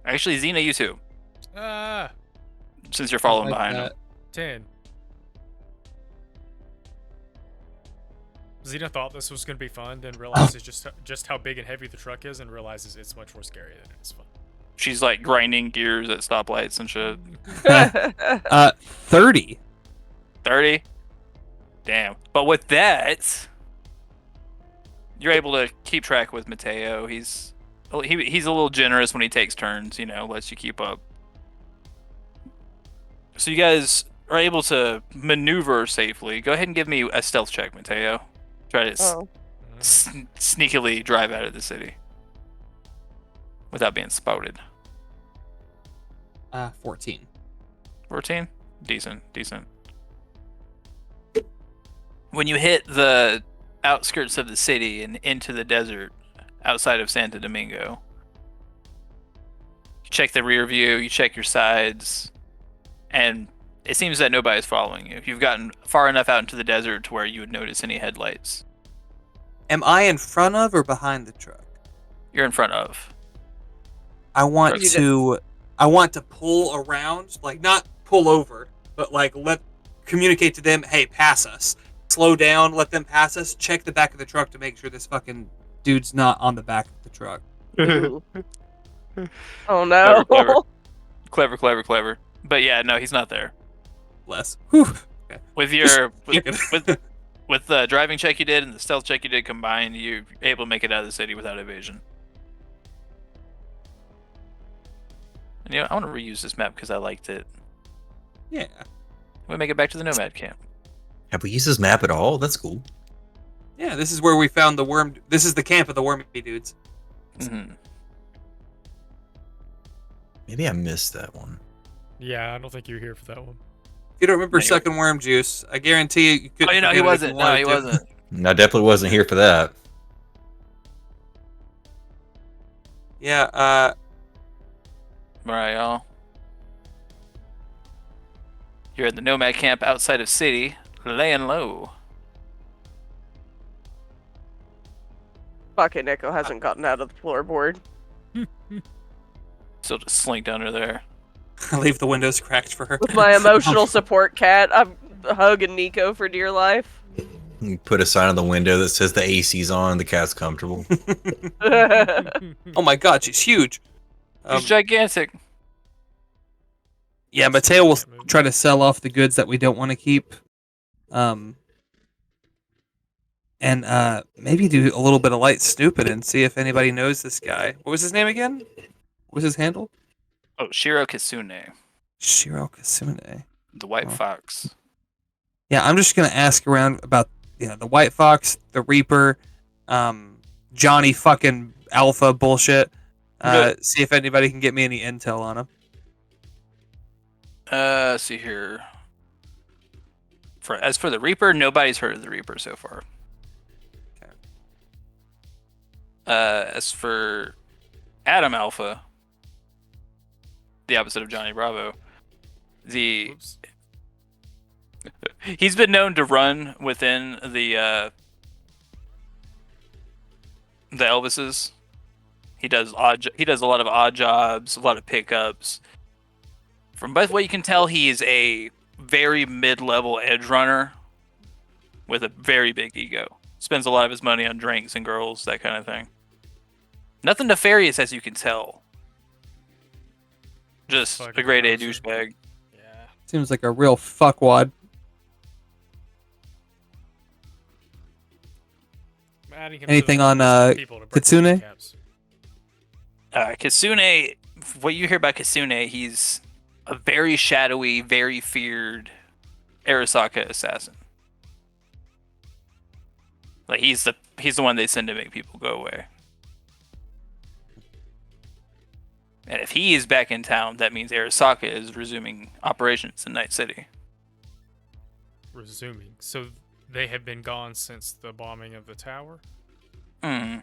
Actually, Xena, you too, since you're following Like behind that. him. 10. Xena thought this was gonna be fun, then realizes just how big and heavy the truck is, and realizes it's much more scary than it's fun. She's like grinding gears at stoplights and shit. 30. 30. Damn. But with that, you're able to keep track with Mateo. He's a little generous when he takes turns. Lets you keep up. So you guys are able to maneuver safely. Go ahead and give me a stealth check, Mateo. Try to Oh. sneakily drive out of the city without being spotted. 14. 14? Decent. When you hit the outskirts of the city and into the desert outside of Santo Domingo, you check the rear view, you check your sides, and it seems that nobody's following you. You've gotten far enough out into the desert to where you would notice any headlights. Am I in front of or behind the truck? You're in front of. I want You to pull around, like not pull over, but like communicate to them, hey, pass us. Slow down, let them pass us. Check the back of the truck to make sure this fucking dude's not on the back of the truck. Ooh. Oh no. Clever. But yeah, no, he's not there. Bless. Whew. With your Just- with the driving check you did and the stealth check you did combined, you're able to make it out of the city without evasion. And I want to reuse this map because I liked it. Yeah. We make it back to the Nomad camp. Have we used this map at all? That's cool. Yeah, this is where we found the worm. This is the camp of the wormy dudes. Mm-hmm. Maybe I missed that one. Yeah, I don't think you're here for that one. If you don't remember No, you're- sucking worm juice, I guarantee you couldn't. Oh, forget he it if wasn't. you No, wanted he to. wasn't. I definitely wasn't here for that. Yeah, All right, y'all. You're at the Nomad camp outside of city, laying low. Bakenko hasn't gotten out of the floorboard. Still just slinked under there. I leave the windows cracked for her. With my emotional support cat, I'm hugging Nico for dear life. You put a sign on the window that says the AC's on, the cat's comfortable. Oh my god, she's huge. He's gigantic. Yeah, Mateo will try to sell off the goods that we don't want to keep. And maybe do a little bit of light snooping and see if anybody knows this guy. What was his name again? What was his handle? Oh, Shiro Kitsune, Shiro Kasune. the White Oh. Fox. Yeah, I'm just gonna ask around about the White Fox, the Reaper, Johnny fucking Alpha bullshit. Good. See if anybody can get me any intel on him. Let's see here. As for the Reaper, nobody's heard of the Reaper so far. Okay. As for Adam Alpha, the opposite of Johnny Bravo, Oops. he's been known to run within the Elvises. He does a lot of odd jobs, a lot of pickups. From both what you can tell, he is a very mid-level edge runner with a very big ego. Spends a lot of his money on drinks and girls, that kind of thing. Nothing nefarious, as you can tell. Just Fucking a grade A grocer. douchebag. Yeah. Seems like a real fuckwad. I'm adding him Anything to the on, list of people to break Kitsune? handicaps. Kitsune, what you hear about Kitsune, he's a very shadowy, very feared Arasaka assassin. Like he's the one they send to make people go away. And if he is back in town, that means Arasaka is resuming operations in Night City. Resuming. So they have been gone since the bombing of the tower? Hmm.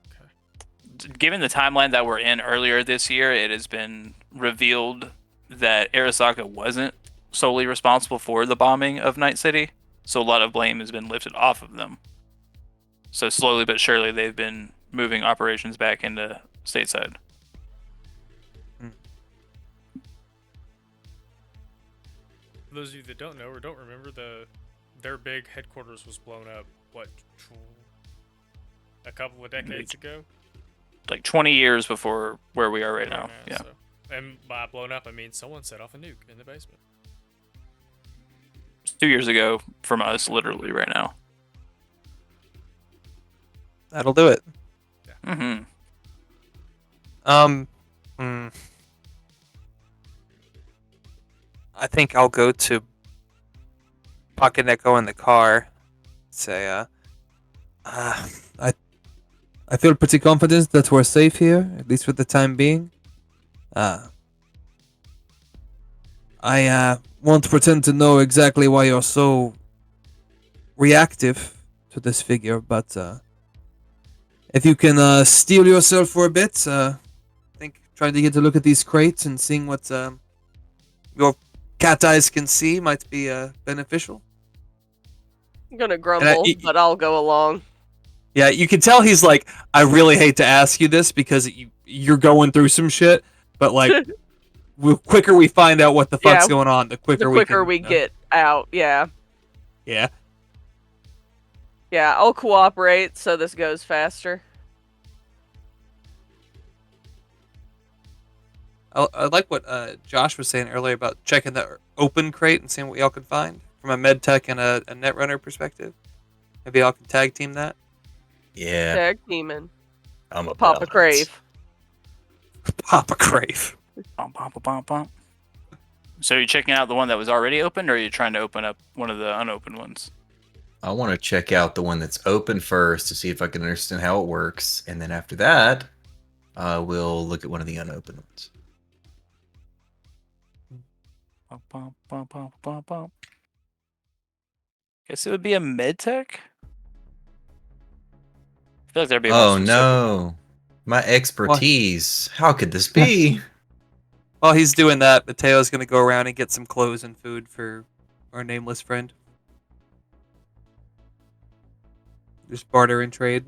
Okay. Given the timeline that we're in earlier this year, it has been revealed that Arasaka wasn't solely responsible for the bombing of Night City, so a lot of blame has been lifted off of them. So slowly but surely, they've been moving operations back into stateside. For those of you that don't know or don't remember, their big headquarters was blown up, a couple of decades ago? Like 20 years before where we are right now. Yeah. So, and by blown up, I mean someone set off a nuke in the basement. 2 years ago from us, literally right now. That'll do it. Mm-hmm. I think I'll go to Bakenko in the car. Say, I feel pretty confident that we're safe here, at least for the time being. I won't pretend to know exactly why you're so reactive to this figure, but if you can steel yourself for a bit, I think trying to get a look at these crates and seeing what your cat eyes can see might be beneficial. I'm gonna grumble, but I'll go along. yeah, you can tell he's like, I really hate to ask you this because you're going through some shit, but like, the quicker we find out what the fuck's going on, the quicker we get out. Yeah. Yeah. Yeah, I'll cooperate so this goes faster. I like what Josh was saying earlier about checking the open crate and seeing what y'all can find from a med tech and a netrunner perspective. Maybe y'all can tag team that. Yeah. Tag teaming. I'm a Papa Crave. Papa Crave. Bum, bum, bum, bum. So you're checking out the one that was already opened, or are you trying to open up one of the unopened ones? I want to check out the one that's open first to see if I can understand how it works, and then after that, we'll look at one of the unopened ones. Bum, bum, bum, bum, bum, bum. Guess it would be a med tech. I feel like there'd be a more Oh specific- no, my expertise. How could this be? While he's doing that, Mateo's gonna go around and get some clothes and food for our nameless friend. Just barter and trade.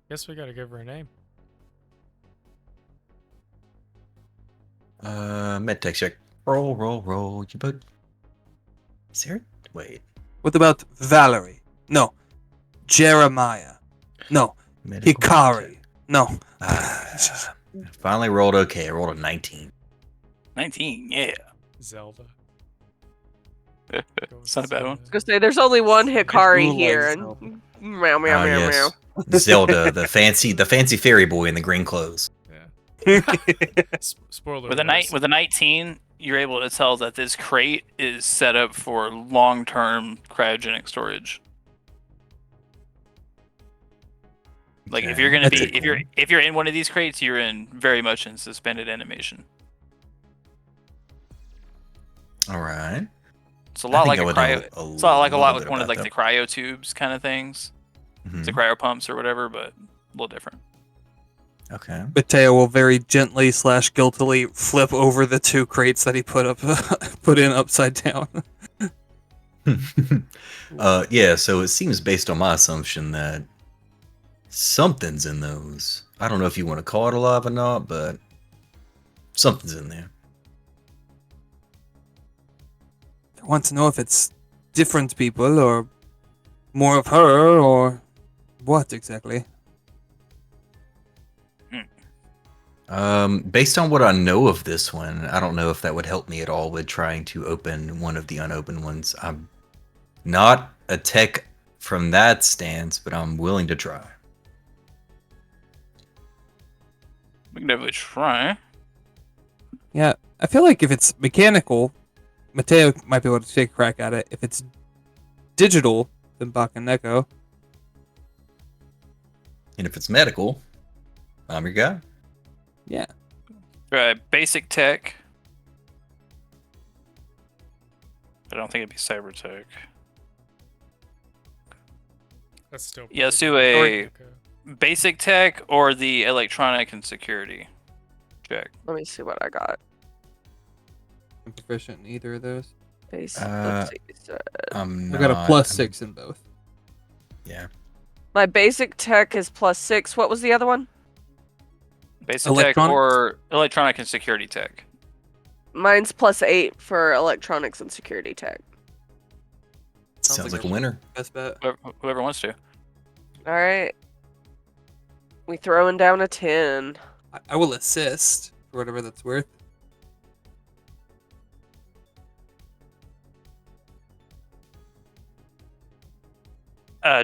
Guess we gotta give her a name. Medtech check. Roll. You both. Is there? Wait. What about Valerie? No. Jeremiah? No. Medical Hikari? No. Finally rolled okay. I rolled a 19. 19, yeah. Zelda. It's not a bad one. I was gonna say, there's only one Hikari Ooh, here, like and meow meow meow Yes. Zelda, the fancy fairy boy in the green clothes. Yeah. Spoiler. With a alert. with a 19, you're able to tell that this crate is set up for long-term cryogenic storage. Like if Okay, you're gonna that's be cool. if you're in one of these crates, you're in very much in suspended animation. All right. It's a lot like I a would cryo. know It's not like a lot little with bit one of about like the that. cryo tubes kind of things, Mhm. the cryo pumps or whatever, but a little different. Okay. Mateo will very gently / guiltily flip over the two crates that he put in upside down. Yeah, so it seems based on my assumption that something's in those. I don't know if you want to call it alive or not, but something's in there. I want to know if it's different people or more of her or what exactly. Based on what I know of this one, I don't know if that would help me at all with trying to open one of the unopened ones. I'm not a tech from that stance, but I'm willing to try. We can definitely try. Yeah, I feel like if it's mechanical, Mateo might be able to take a crack at it. If it's digital, then Bakenko. And if it's medical, I'm your guy. Yeah. Basic tech. I don't think it'd be cyber tech. That's still. Yeah, let's pretty do good. a basic tech or the electronic and security check. Let me see what I got. I'm proficient in either of those. Basic. Let's see. So I got a +6 in both. Yeah. my basic tech is +6. What was the other one? Basic tech or electronic and security tech. Mine's +8 for electronics and security tech. Sounds like a winner. Best bet. Whoever wants to. All right. We throwing down a 10. I will assist for whatever that's worth.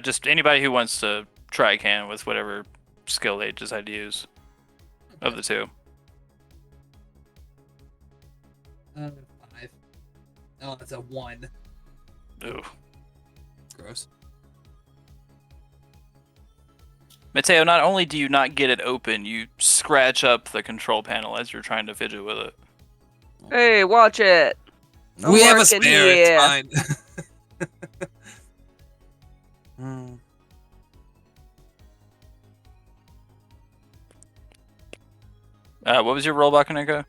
Just anybody who wants to try can with whatever skill they decide to use of the two. 5. Oh, that's a 1. Ooh. Gross. Mateo, not only do you not get it open, you scratch up the control panel as you're trying to fidget with it. Hey, watch it. I'm We have a working spare. here. It's fine. Hmm. What was your roll, Bakenko?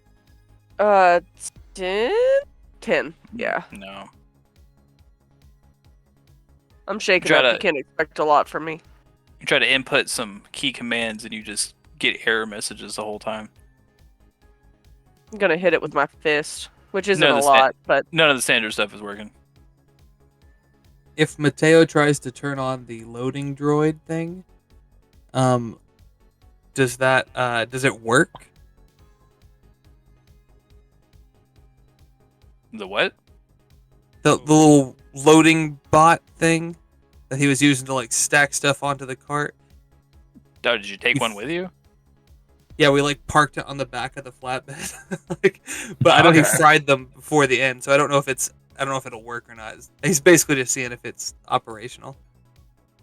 10? 10. Yeah. No. I'm shaking Try up. to- You can't expect a lot from me. You try to input some key commands and you just get error messages the whole time. I'm gonna hit it with my fist, which isn't No, a the lot, but None of the standard stuff is working. If Mateo tries to turn on the loading droid thing, does it work? The what? The little loading bot thing that he was using to like stack stuff onto the cart. Oh, did you take one with you? Yeah, we like parked it on the back of the flatbed. But I know he Okay. fried them before the end, so I don't know if it'll work or not. He's basically just seeing if it's operational.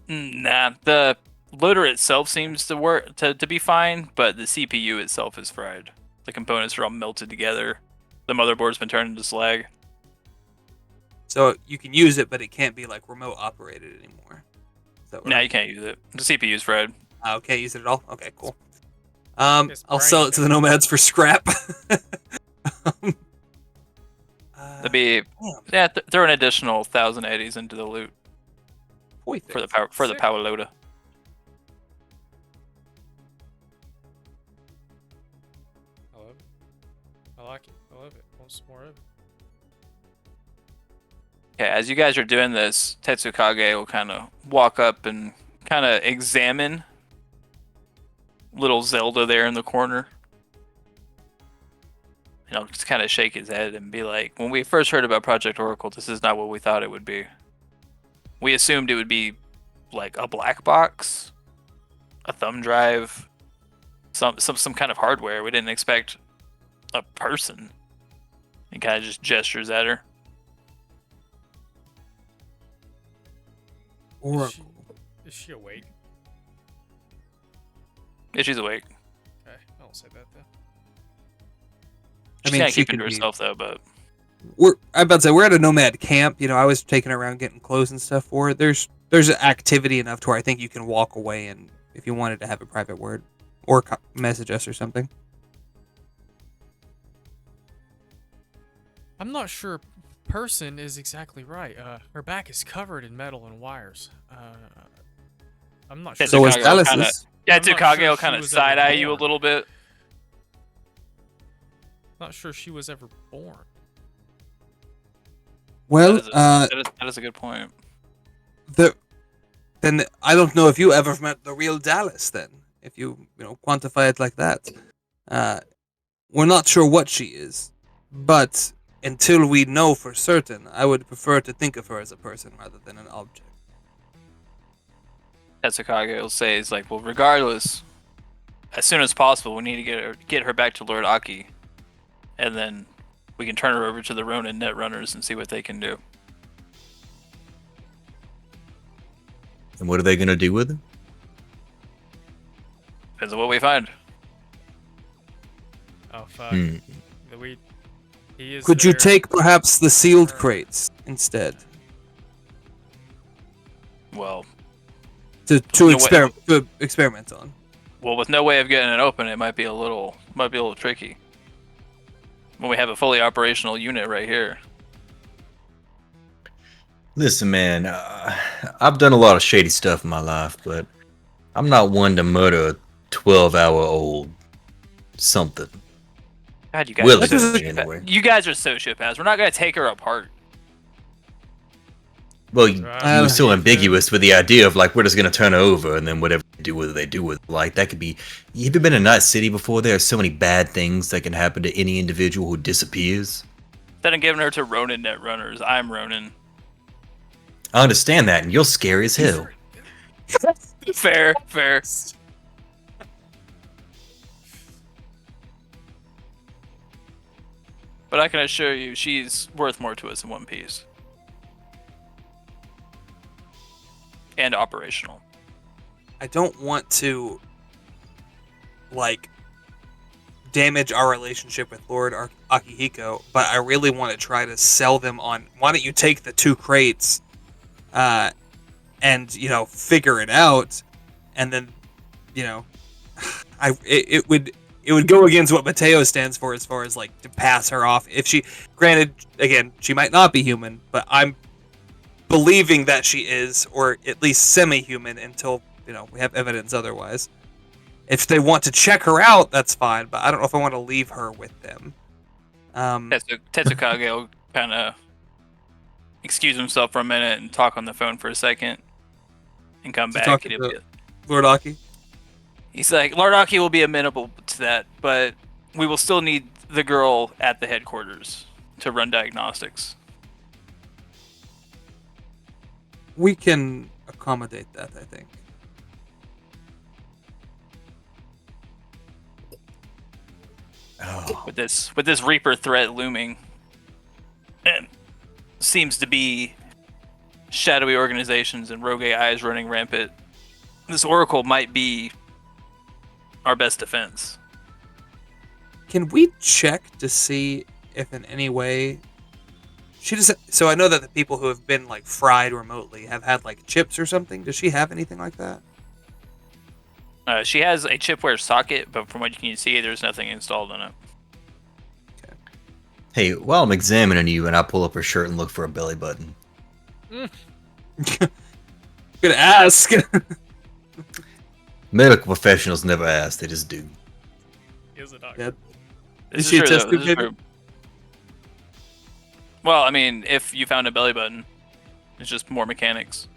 Nah, the loader itself seems to work to be fine, but the CPU itself is fried. The components are all melted together. The motherboard's been turned into slag. So you can use it, but it can't be like remote operated anymore. So Nah, you can't use it. The CPU's fried. Oh, can't use it at all. Okay, cool. It's I'll sell brain it to the dead. nomads for scrap. That'd be throw an additional 1,000 eddies into the loot for the Sick. power loader. I love it. I like it. I love it. Want some more of it. Okay, as you guys are doing this, Tetsukage will kind of walk up and kind of examine little Zelda there in the corner. And he'll just kind of shake his head and be like, when we first heard about Project Oracle, this is not what we thought it would be. We assumed it would be like a black box, a thumb drive, some kind of hardware. We didn't expect a person. He kind of just gestures at her. Oracle. Is she awake? Yeah, she's awake. Okay, I don't say that though. She's mean, kind of she keeping to could be- herself though, but I'm about to say we're at a nomad camp. You know, I was taking her around getting clothes and stuff for it. There's activity enough to where I think you can walk away and if you wanted to have a private word or message us or something. I'm not sure person is exactly right. Her back is covered in metal and wires. I'm not sure. That's So is Chicago kinda- Alice's. yeah, I'm not Tsukage sure will she kind of was ever side eye you a born. little bit. Not sure she was ever born. Well, That is a good point. then I don't know if you ever met the real Dallas. Then, if you quantify it like that, we're not sure what she is, but until we know for certain, I would prefer to think of her as a person rather than an object. Tetsukage will say, "Is like, well, regardless, as soon as possible, we need to get her back to Lord Aki, and then we can turn her over to the Ronin Netrunners and see what they can do." And what are they going to do with him? Depends on what we find. Oh fuck. Hmm. He is Could you there. take perhaps the sealed crates instead Well, to No way. experiment on? well, with no way of getting it open, it might be a little tricky. When we have a fully operational unit right here. Listen, man, I've done a lot of shady stuff in my life, but I'm not one to murder a 12-hour-old something. God, you guys Will are it so be shitbags. anyway? You guys are sociopaths. We're not gonna take her apart. Well, you Right. were so Yeah. ambiguous with the idea of like we're just gonna turn her over and then whatever they do with it, they do with it. Like that could be. You ever been in Night City before? There are so many bad things that can happen to any individual who disappears. Instead of giving her to Ronin net runners, I'm Ronin. I understand that, and you're scary as hell. Fair. But I can assure you, she's worth more to us in One Piece. And operational. I don't want to like damage our relationship with Lord Akihiko, but I really want to try to sell them on. Why don't you take the 2 crates, and figure it out, and then it would go against what Mateo stands for as far as like to pass her off. If she, granted, again, she might not be human, but I'm believing that she is, or at least semi-human until we have evidence otherwise. If they want to check her out, that's fine, but I don't know if I want to leave her with them. Tetsukage will kind of excuse himself for a minute and talk on the phone for a second, and come To back. talk And to Lord Aki. he's like, Lord Aki will be amenable to that, but we will still need the girl at the headquarters to run diagnostics. We can accommodate that, I think. Oh, With this Reaper threat looming, and seems to be shadowy organizations and rogue AIs running rampant, this Oracle might be our best defense. Can we check to see if in any way she doesn't? So I know that the people who have been like fried remotely have had like chips or something. Does she have anything like that? She has a chipware socket, but from what you can see, there's nothing installed in it. hey, while I'm examining you, and I pull up her shirt and look for a belly button. Good ask. Medical professionals never ask; they just do. He is a doctor. Yeah. This Is she a true, test though. tube This is baby? true. Well, I mean, if you found a belly button, it's just more mechanics.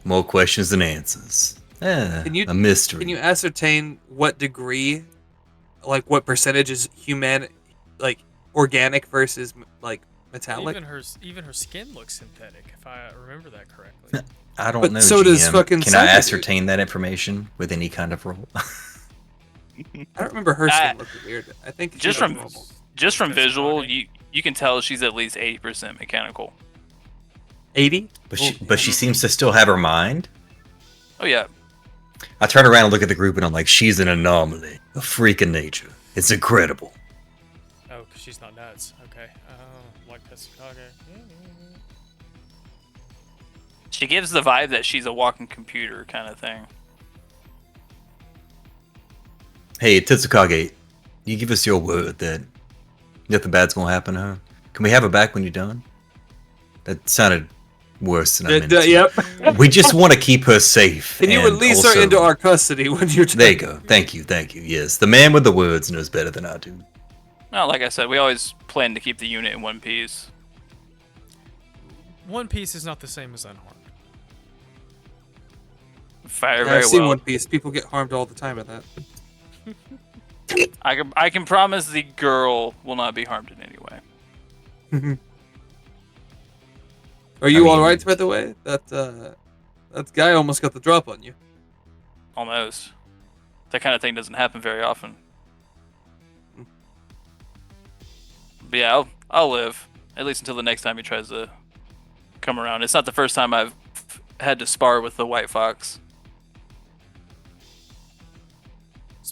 More questions than answers. A mystery. Can you ascertain what degree, like what percentage is human, like organic versus like metallic? Even her skin looks synthetic, if I remember that correctly. I don't But know. so does GM. fucking Can I Saga, dude. ascertain that information with any kind of role? I don't remember her skin looking weird. I think Just she's from normal. just from That's visual, funny. you can tell she's at least 80% mechanical. 80. But she seems to still have her mind. Oh yeah, I turn around and look at the group and I'm like, she's an anomaly, a freak of nature. It's incredible. Oh, 'cause she's not nuts. Okay. Like Tetsukage. she gives the vibe that she's a walking computer kind of thing. Hey, Tetsukage, you give us your word that nothing bad's gonna happen to her. Can we have her back when you're done? That sounded worse than I meant. to. Yep. We just want to keep her safe. Can you and release also- her into our custody when you're done? There you go. Thank you. Yes, the man with the words knows better than I do. Well, like I said, we always plan to keep the unit in one piece. One Piece is not the same as Unharmed. Fire Yeah, very I've seen well. One Piece. People get harmed all the time at that. I can promise the girl will not be harmed in any way. Are you I all mean- right, by the way? That guy almost got the drop on you. Almost. That kind of thing doesn't happen very often. But yeah, I'll live. At least until the next time he tries to come around. It's not the first time I've had to spar with the White Fox.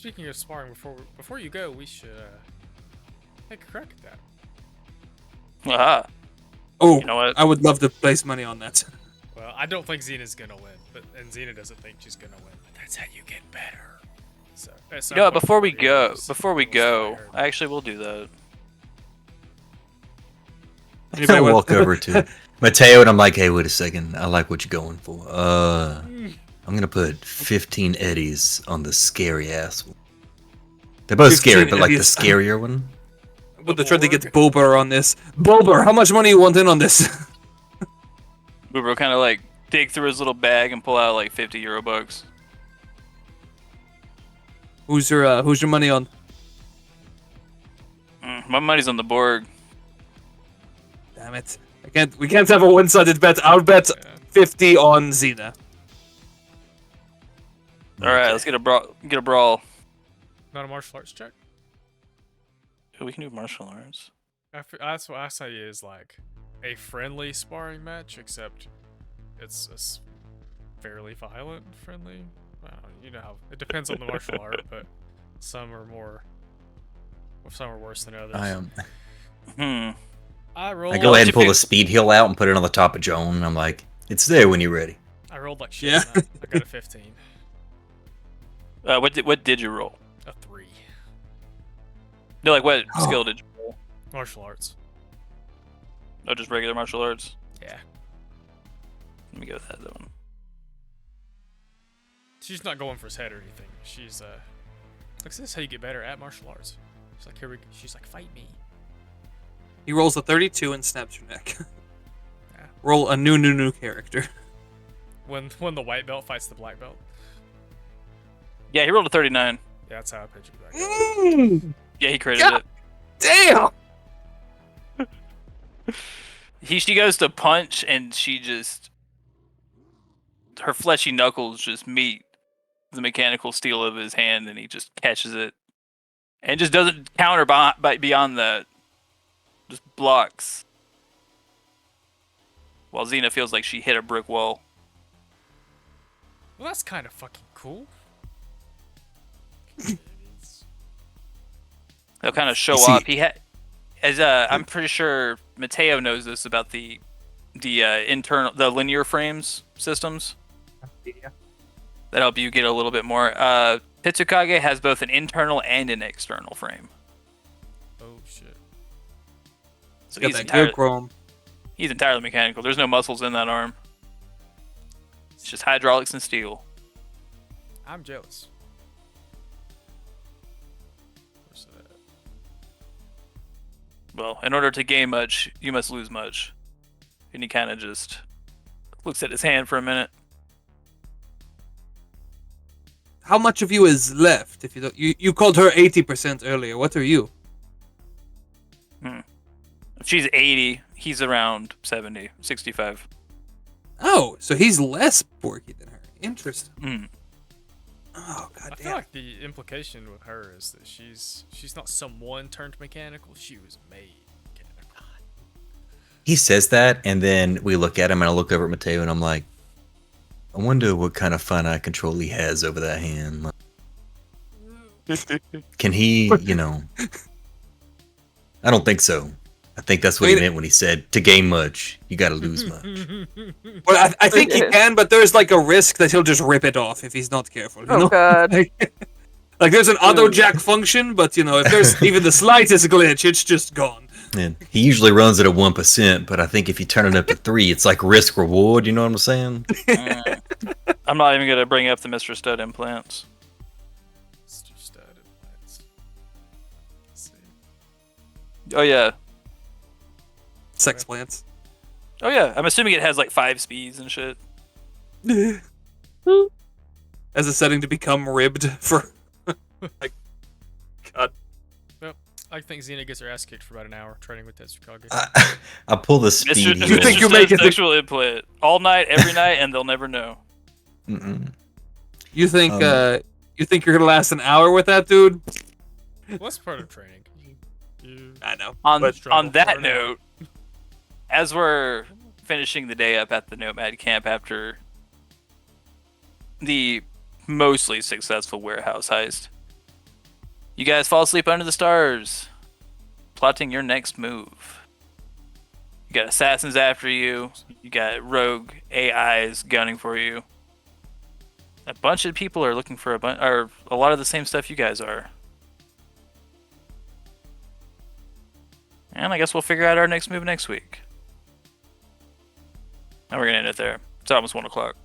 Speaking of sparring, before you go, we should take a crack at that. Aha. Oh, You know what? I would love to place money on that. Well, I don't think Xena's gonna win, and Xena doesn't think she's gonna win. But that's how you get better. So, at some You know what? point Before we the go, videos, before we we'll go, spare her. I actually will do that. Anybody I want- walk over to Mateo and I'm like, hey, wait a second. I like what you're going for. I'm gonna put 15 eddies on the scary ass one. They're both 15 scary, but like the eddies. scarier one. But they're trying to get Bulber on this. Bulber, how much money you want in on this? Boober kind of like dig through his little bag and pull out like 50 euro bucks. Who's your money on? My money's on the board. Damn it. We can't have a one-sided bet. I'll bet 50 on Xena. All right, let's get a brawl. Not a martial arts check. We can do martial arts. That's what I say is like a friendly sparring match, except it's fairly violent friendly. You know how it depends on the martial art, but some are worse than others. I rolled. I go ahead and pull the speed heal out and put it on the top of Joan. And I'm like, it's there when you're ready. I rolled like shit. Yeah. I got a 15. What did you roll? A 3. No, like what skill did you roll? Martial arts. Oh, just regular martial arts. Yeah. Let me go with that one. She's not going for his head or anything. She's like, this is how you get better at martial arts. She's like, she's like, fight me. He rolls a 32 and snaps your neck. Yeah. Roll a new character. When the white belt fights the black belt. Yeah, he rolled a 39. Yeah, that's how I pictured that. Yeah, he created God it. damn! She goes to punch and her fleshy knuckles just meet the mechanical steel of his hand and he just catches it. And just doesn't counter beyond that. Just blocks. While Xena feels like she hit a brick wall. Well, that's kind of fucking cool. They'll kind of show See- off. I'm pretty sure Mateo knows this about the linear frames systems that help you get a little bit more. Pitsukage has both an internal and an external frame, Oh shit. so Got he's that good he's entirely mechanical. There's no muscles in that arm. It's just hydraulics and steel. I'm jealous. Where's that at? Well, in order to gain much, you must lose much. And he kind of just looks at his hand for a minute. How much of you is left? If you called her 80% earlier. What are you? If she's 80, he's around 70, 65. Oh, so he's less porky than her. Interesting. Mm. Oh I god feel damn. like the implication with her is that she's not someone turned mechanical. She was made mechanical. He says that, and then we look at him, and I look over at Mateo, and I'm like, I wonder what kind of finite control he has over that hand. Like, can he, I don't think so. I think that's what he meant when he said, to gain much, you gotta lose much. Well, I think he can, but there's like a risk that he'll just rip it off if he's not careful. You Oh know? god. Like there's an auto jack function, but if there's even the slightest glitch, it's just gone. And he usually runs at a 1%, but I think if you turn it up to 3, it's like risk reward, you know what I'm saying? I'm not even going to bring up the Mr. Stud implants. Mr. Stud implants. Let's see. Oh, yeah. Sex plants. Oh, yeah. I'm assuming it has like 5 speeds and shit. As a setting to become ribbed for like god. I think Xena gets her ass kicked for about an hour training with Tetsukage. I pull the speed Mr. heal. You think Mr. you make Stud's it- sexual implant all night, every night, and they'll never know. Mm-mm. You think you're gonna last an hour with that dude? What's part of training? You I know. On But struggle that for an note, as we're finishing the day up at the Nomad camp after the mostly successful warehouse heist, You guys fall asleep under the stars, plotting your next move. You got assassins after you. You got rogue AIs gunning for you. A bunch of people are looking for a lot of the same stuff you guys are. And I guess we'll figure out our next move next week. And we're gonna end it there. It's almost 1 o'clock.